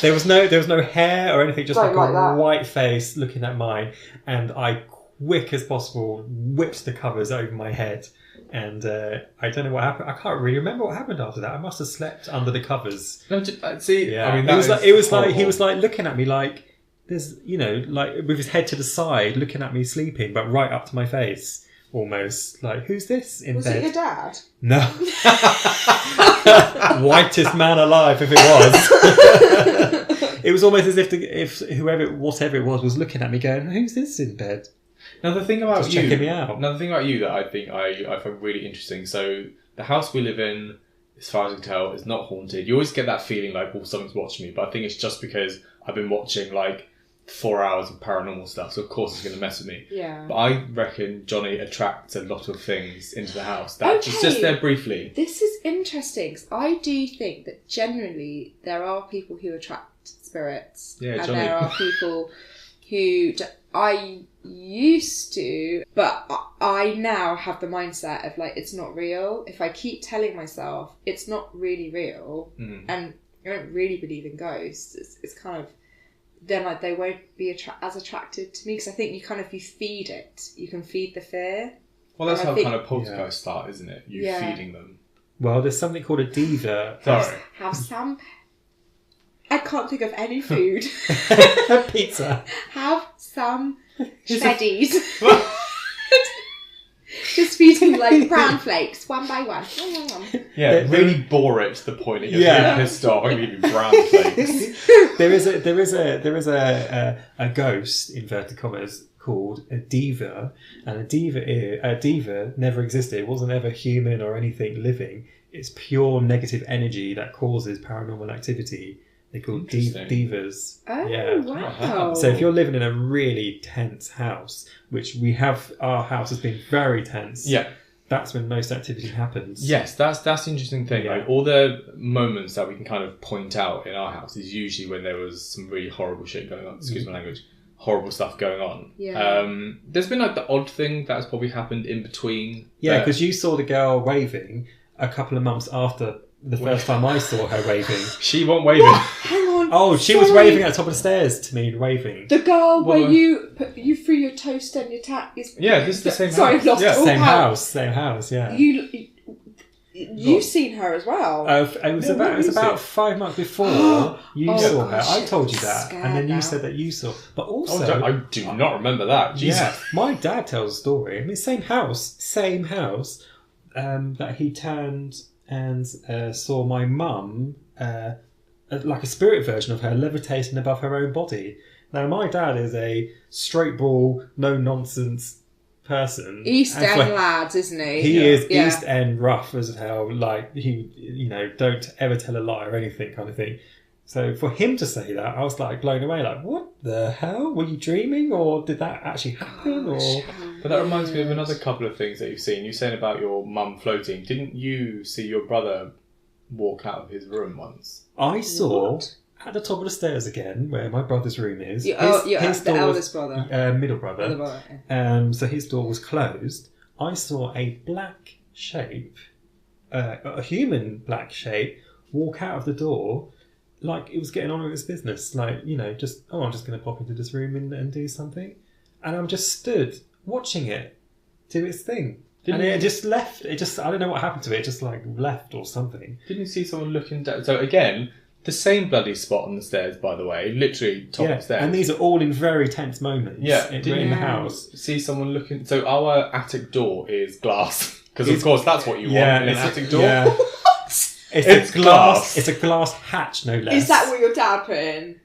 There was no hair or anything, just Don't like like a white face looking at mine, and I, quick as possible, whipped the covers over my head. And I don't know what happened. I can't really remember what happened after that. I must have slept under the covers. No, see, Yeah, I mean, it was like he was like looking at me like there's, you know, like with his head to the side, looking at me sleeping, but right up to my face, almost like, who's this in Was bed? it your dad? No, whitest man alive if it was. It was almost as if whatever it was looking at me, going, "Who's this in bed?" Now the thing about Just checking me out. Now the thing about you that I think I find really interesting. So the house we live in, as far as I can tell, is not haunted. You always get that feeling like, oh, someone's watching me. But I think it's just because I've been watching like 4 hours of paranormal stuff, so of course it's going to mess with me. Yeah. But I reckon Jonny attracts a lot of things into the house. That's just there briefly. This is interesting, because I do think that generally there are people who attract spirits. Yeah, and Jonny. there are people who... I used to, but I now have the mindset of like, it's not real. If I keep telling myself it's not really real, and I don't really believe in ghosts, it's kind of, then like they won't be as attracted to me, because I think you feed it. You can feed the fear. Well, that's how kind of poltergeists start, isn't it? You feeding them. Well, there's something called a diva. Sorry. Have some... I can't think of any food. Pizza. Have some shreddies. Just feeding like bran flakes, one by one. Yeah, really bore it to the point that you're really pissed off. I'm going to give you bran flakes. There is a ghost, inverted commas, called a diva, and a diva never existed. It wasn't ever human or anything living. It's pure negative energy that causes paranormal activity. They're called divas. Oh, yeah. wow. So if you're living in a really tense house, which we have, our house has been very tense. Yeah. That's when most activity happens. Yes, that's the interesting thing. Yeah. Like all the moments that we can kind of point out in our house is usually when there was some really horrible shit going on. Excuse my language. Horrible stuff going on. Yeah. There's been like the odd thing that's probably happened in between. Yeah, because you saw the girl waving a couple of months after the first time I saw her waving. She wasn't waving. Hang on. Oh, she was waving at the top of the stairs to me, waving. The girl where you threw your toast and your Yeah, this is the same house. Sorry, I've lost Yeah. it all. Same house, yeah. You've seen her as well. It was about 5 months before you saw her. I told you that, and then you said that you saw. But also, I do not remember that. Jesus. Yeah, my dad tells a story. I mean, same house, that he turned and saw my mum, like a spirit version of her, levitating above her own body. Now, my dad is a straight ball, no nonsense person. East End lads, isn't he? He is East End rough as hell. Like, he, don't ever tell a lie or anything kind of thing. So for him to say that, I was like blown away. Like, what the hell? Were you dreaming, or did that actually happen? But that reminds me of another couple of things that you've seen. You were saying about your mum floating. Didn't you see your brother walk out of his room once? I saw at the top of the stairs again, where my brother's room is. The eldest brother. Middle brother. So his door was closed. I saw a black shape, a human black shape, walk out of the door. Like it was getting on with its business, like, I'm just going to pop into this room and do something. And I'm just stood watching it do its thing. It just left. I don't know what happened to it. It just like left or something. Didn't you see someone looking down? So again, the same bloody spot on the stairs, by the way, literally top of the stairs. And these are all in very tense moments. Yeah. In the house. See someone looking. So our attic door is glass. Because of course that's what you want in an attic door. Yeah. It's glass. It's a glass hatch, no less. Is that what your dad put in?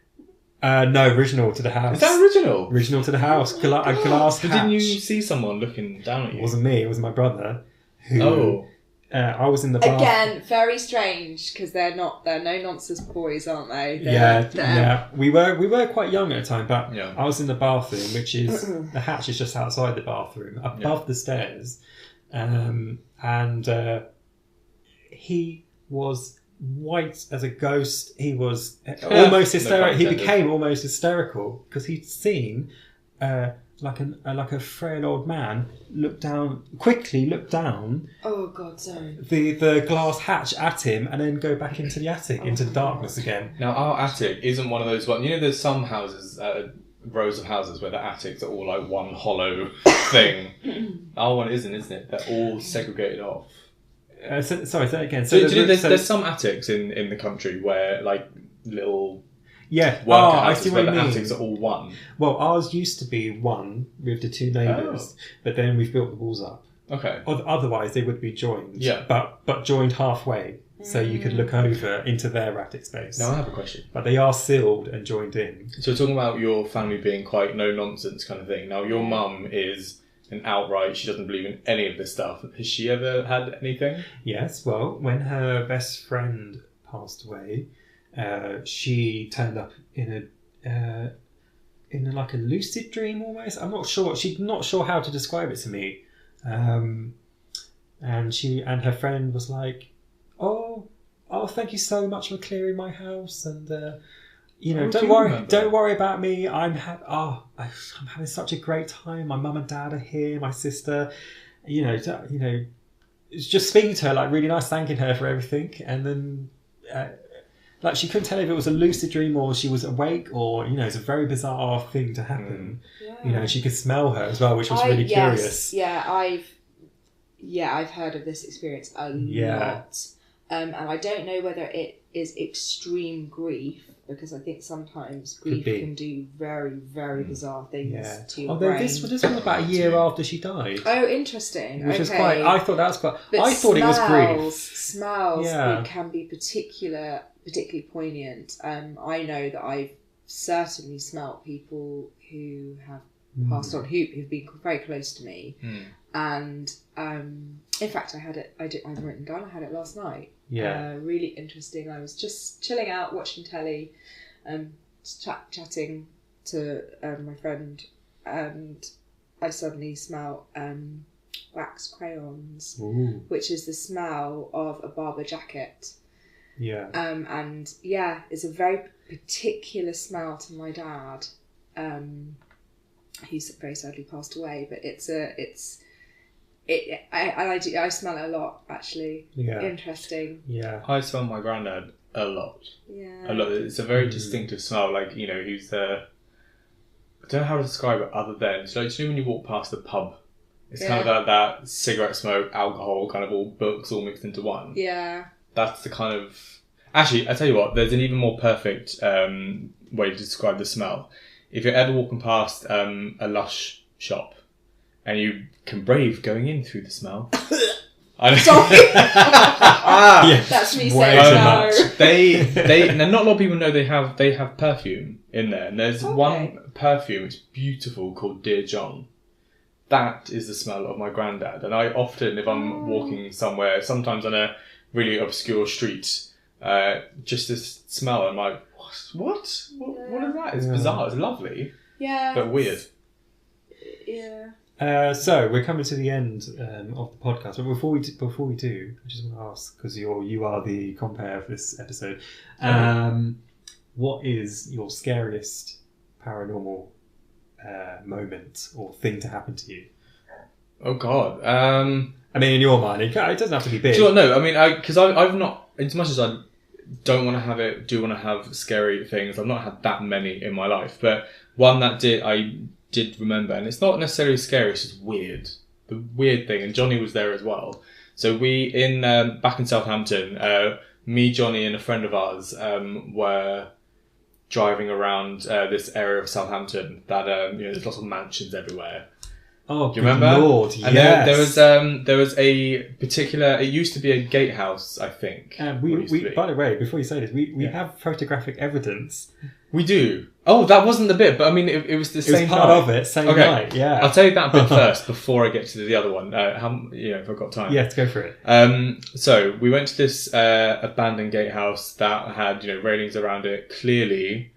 No, original to the house. Is that original? Original to the house. A glass hatch. Didn't you see someone looking down at you? It wasn't me. It was my brother. Who, I was in the bath. Again, very strange, because they're no nonsense boys, aren't they? Yeah. We were quite young at the time, but I was in the bathroom, which is the hatch is just outside the bathroom, above the stairs, and he was white as a ghost. He was almost hysterical. He became almost hysterical because he'd seen like a frail old man quickly look down. Oh God, sorry. The glass hatch at him, and then go back into the attic, into the darkness again. Now our attic isn't one of those ones. You know, there's some houses, rows of houses where the attics are all like one hollow thing. Our one isn't it? They're all segregated off. Sorry, say that again. So do you know, there's some attics in the country where like little. Yeah. I see what you mean. The attics are all one. Well, ours used to be one with the two neighbours, but then we've built the walls up. Okay. Otherwise, they would be joined. Yeah. But joined halfway, so you could look over into their attic space. Now I have a question. But they are sealed and joined in. So we're talking about your family being quite no nonsense kind of thing. Now your mum is an outright. She doesn't believe in any of this stuff. Has she ever had anything? Yes. Well, when her best friend passed away. She turned up in like a lucid dream almost. I'm not sure. She's not sure how to describe it to me. And her friend was like, "Oh, thank you so much for clearing my house, and don't worry about me. I'm having such a great time. My mum and dad are here. My sister, it's just speaking to her like really nice, thanking her for everything, and then." Like she couldn't tell if it was a lucid dream or she was awake, or it's a very bizarre thing to happen. Yeah. She could smell her as well, which was really curious. Yeah, I've heard of this experience a lot, and I don't know whether it is extreme grief, because I think sometimes grief can do very, very bizarre things to your brain. This was about a year after she died. Oh, interesting. Which was quite. I thought that was quite. But I thought it was grief. Smells can be particularly poignant. I know that I've certainly smelt people who have passed on, who've been very close to me, and in fact, I've written down. I had it last night. Yeah, really interesting. I was just chilling out, watching telly, chatting to my friend, and I suddenly smelled wax crayons, which is the smell of a Barbour jacket. Yeah. It's a very particular smell to my dad, who's very sadly passed away. But I smell it a lot, actually. Yeah. Interesting. Yeah. I smell my granddad a lot. Yeah. A lot. It's a very distinctive smell. Like he's I don't know how to describe it other than when you walk past the pub. It's kind of like that cigarette smoke, alcohol, kind of all books all mixed into one. Yeah. That's the kind of... Actually, I tell you what, there's an even more perfect way to describe the smell. If you're ever walking past a Lush shop and you can brave going in through the smell... Sorry! That's me saying no. They not a lot of people know they have perfume in there. And there's one perfume, it's beautiful, called Dear John. That is the smell of my granddad. And I often, if I'm walking somewhere, sometimes on a really obscure street, just this smell, I'm like, what is that? It's bizarre. It's lovely. Yeah. But weird. Yeah. So we're coming to the end of the podcast, but before we do, I just want to ask, because you are the compere of this episode, what is your scariest paranormal moment or thing to happen to you? Oh God. I mean, in your mind, it doesn't have to be big. Sure, no. I mean, because I've not, as much as I don't want to have it, do want to have scary things. I've not had that many in my life, but one that I did remember, and it's not necessarily scary. It's just weird. The weird thing, and Jonny was there as well. So we back in Southampton, me, Jonny, and a friend of ours were driving around this area of Southampton that there's lots of mansions everywhere. Oh, do you remember? Lord, and yes. there was a particular. It used to be a gatehouse, I think. We by the way, before you say this, we have photographic evidence. We do. Oh, that wasn't the bit, but I mean, it was the same. It was part of it, same night. Yeah. I'll tell you that bit first before I get to the other one. If I've got time. Yeah, let's go for it. So we went to this abandoned gatehouse that had railings around it. Clearly,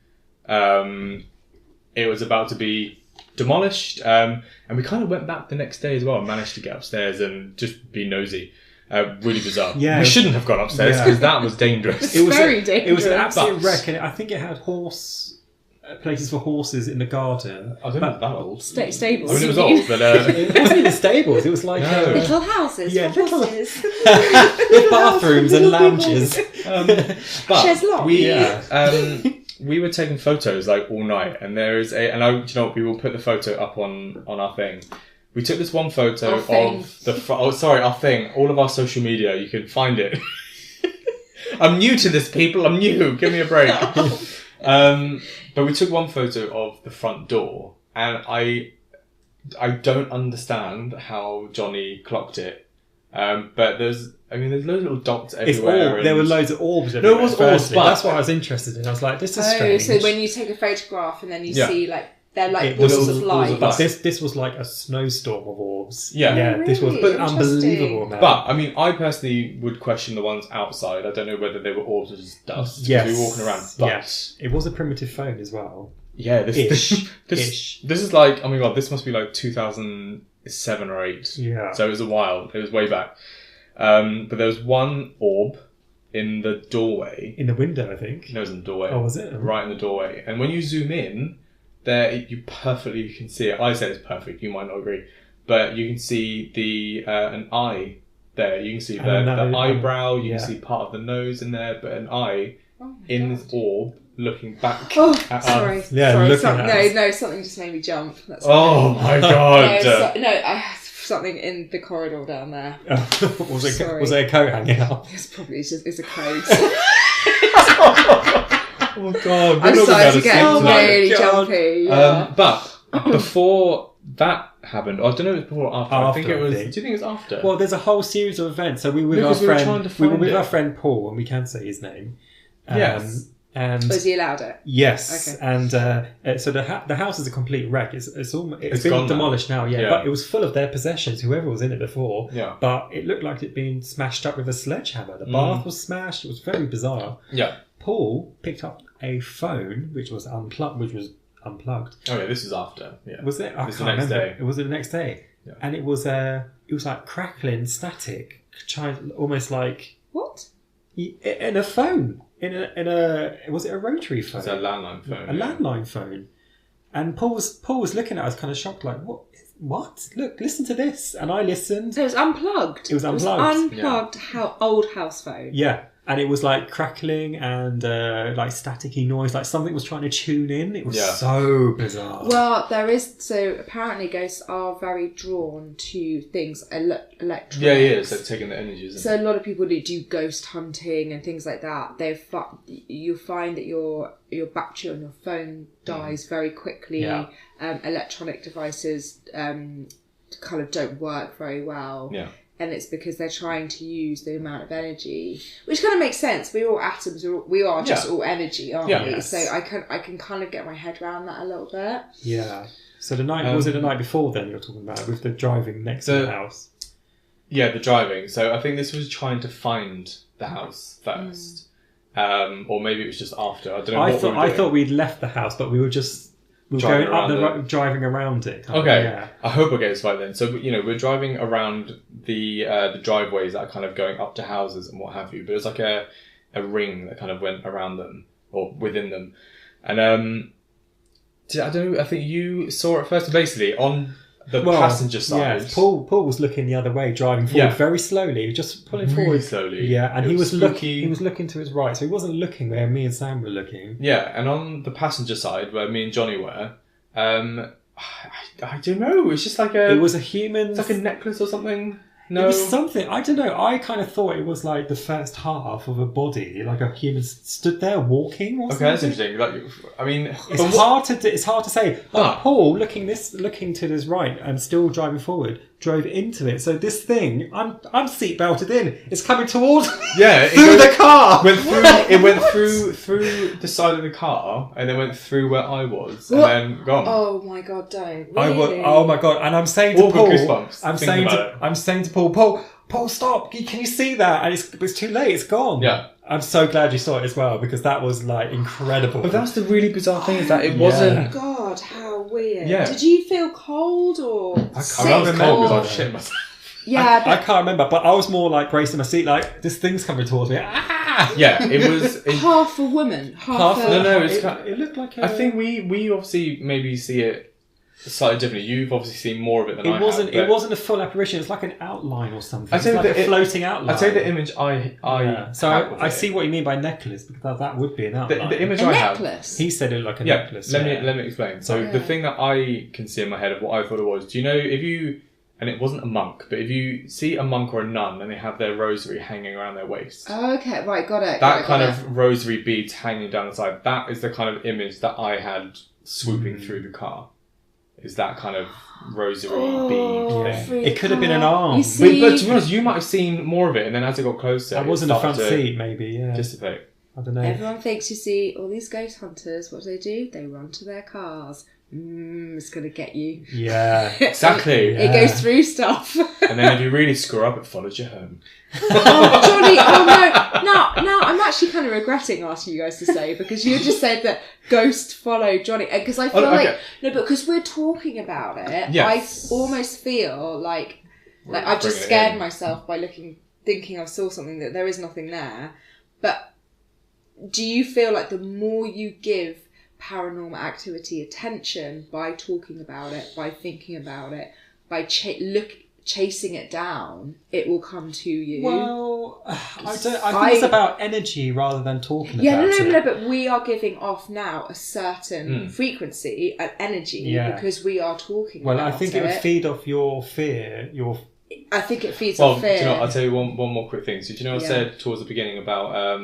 it was about to be demolished, and we kind of went back the next day as well and managed to get upstairs and just be nosy. Really bizarre. Yeah, we shouldn't have gone upstairs because that was dangerous. It was very dangerous. It was an absolute wreck, and I think it had horse places for horses in the garden. I don't know that old. Stables. I mean, it was old, but It wasn't even stables. It was like little houses. Yeah, for little- horses. with bathrooms and lounges. but Chaiselong. we were taking photos like all night, and there is do you know what? We will put the photo up on our thing. We took this one photo of our thing. All of our social media, you can find it. I'm new to this, people. I'm new. Give me a break. But we took one photo of the front door, and I don't understand how Jonny clocked it. But there's loads of little dots everywhere. There were loads of orbs everywhere. No, it was orbs, but that's what I was interested in. I was like, this is strange. So when you take a photograph and then you see like they're like It was balls of light. But this was like a snowstorm of orbs. Yeah. Yeah, this was Really? unbelievable, man. But, I mean, I personally would question the ones outside. I don't know whether they were orbs or just dust. Yes. We were walking around. But Yes. It was a primitive phone as well. yeah, Ish. this is like, oh my god, this must be like 2007 or 8. Yeah. So it was a while. It was way back. But there was one orb in the doorway. In the window, I think. No, it was in the doorway. Oh, was it? Right in the doorway. And when you zoom in, there you perfectly can see it. I said it's perfect. You might not agree, but you can see an eye there. You can see the eyebrow. You can see part of the nose in there, but an eye in this orb looking back. Oh, at sorry. us. Yeah, sorry. looking at us. Something just made me jump. That's Oh my god! I had something in the corridor down there. was it Sorry. was there a coat hanging out? It's probably just a code. Oh my god! I'm starting to get tonight. really jumpy. Yeah. But before that happened, I don't know if it was before or after. I think it was. I think. Do you think it was after? Well, there's a whole series of events. So we were with Because our we were friend. trying to We were find with it. our friend Paul, and we can say his name. Yes. And Was he allowed it? yes, Okay. and so the house is a complete wreck. It's It's been gone now. demolished now. Yeah, Yeah. but it was full of their possessions. Whoever was in it before. Yeah. But it looked like it'd been smashed up with a sledgehammer. The bath was smashed. It was very bizarre. Yeah. Paul picked up a phone which was unplugged. Oh yeah, this is after. Yeah. Was it? I It's can't the next remember. day. It was the next day, Yeah. and it was like crackling static, almost like What? in a phone. In a was it a rotary phone? It's a landline phone. A landline phone. And Paul was looking at us kind of shocked, like, what? Look, listen to this. And I listened. So it was unplugged. It was unplugged. Unplugged old house phone. Yeah. And it was like crackling and like staticky noise, like something was trying to tune in. It was so bizarre. Well, so apparently ghosts are very drawn to things electronic. Yeah, it's like taking the energies. So a lot of people do ghost hunting and things like that. You find that your battery on your phone dies very quickly. Yeah. Electronic devices kind of don't work very well. Yeah. And it's because they're trying to use the amount of energy, which kind of makes sense. We're all atoms. We are just all energy, aren't we? Yes. So I can kind of get my head around that a little bit. Yeah. So the night was it the night before then you're talking about with the driving next to the house? Yeah, the driving. So I think this was trying to find the house first, or maybe it was just after. I don't know. I thought we'd left the house, but we were Driving going up the around road, driving around it. Okay, Yeah. I hope I get this right then. So we're driving around the driveways that are kind of going up to houses and what have you. But it's like a ring that kind of went around them or within them, and I don't know. I think you saw it first. Basically on the passenger side. Yeah, Paul was looking the other way, driving forward very slowly, just pulling Really forward slowly. Yeah, and he was spooky. looking to his right, so he wasn't looking where me and Sam were looking. Yeah, and on the passenger side where me and Jonny were, I don't know. It's just like It was a human. It's like a necklace or something. No, It was something, I don't know, I kind of thought it was like the first half of a body, like a human stood there walking or something. Okay, that's interesting. Like, I mean, It's hard to say. But Ah. Paul, looking to his right and still driving forward, drove into it. So this thing, I'm seat belted in. It's coming towards me through the car. It went through the side of the car and then went through where I was and then gone. Oh my god, don't. Really? Oh my god! And I'm saying to All Paul, got goosebumps thinking about it. I'm saying to Paul, stop! Can you see that? And it's too late. It's gone. Yeah. I'm so glad you saw it as well because that was like incredible. But that's the really bizarre thing is that it Yeah. wasn't. God, how weird. Yeah. Did you feel cold or sick? I was cold because I or- was shitting myself. Yeah, I can't remember, but I was more like bracing my seat, like this thing's coming towards me. Ah! Yeah, it was half a woman, half a... No, it looked like a... I think we obviously maybe see it slightly differently. You've obviously seen more of it than I have. It wasn't a full apparition. It's like an outline or something. I'd say it's like a floating outline. I'd say the image I see what you mean by necklace, because that would be an outline. The image a I necklace? He said it looked like a necklace. Let me explain. So the thing that I can see in my head of what I thought it was, do you know if you... And it wasn't a monk, but if you see a monk or a nun and they have their rosary hanging around their waist. Oh, okay, right, got it. That kind of rosary beads hanging down the side, that is the kind of image that I had swooping through the car. Is that kind of rosary bead thing. It could have been an arm. But to be honest, you might have seen more of it, and then as it got closer... I was in the front seat, maybe, yeah. Dissipate. I don't know. Everyone thinks you see all these ghost hunters, what do? They run to their cars. It's going to get you. Yeah. Exactly. It goes through stuff. And then if you really screw up, it follows you home. Oh, Johnny, oh no. Now, I'm actually kind of regretting asking you guys to say, because you just said that ghosts follow Johnny. Because I feel like... No, but because we're talking about it, yes. I almost feel like I've just scared myself by thinking I saw something that there is nothing there. But do you feel like the more you give paranormal activity attention by talking about it, by thinking about it, by chasing it down, it will come to you? Well, I think it's about energy rather than talking about it. No, but we are giving off now a certain frequency and energy because we are talking about it. Well, I think it would feed off your fear, I think it feeds off fear. Do you know, I'll tell you one more quick thing. So do you know I said towards the beginning about...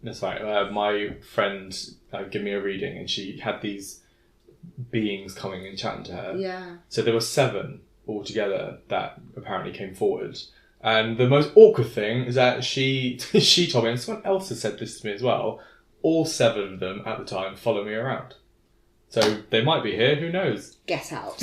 That's right. My friend gave me a reading, and she had these beings coming and chatting to her. Yeah. So there were 7 altogether that apparently came forward. And the most awkward thing is that she told me, and someone else has said this to me as well, all 7 of them at the time follow me around. So they might be here, who knows? Get out.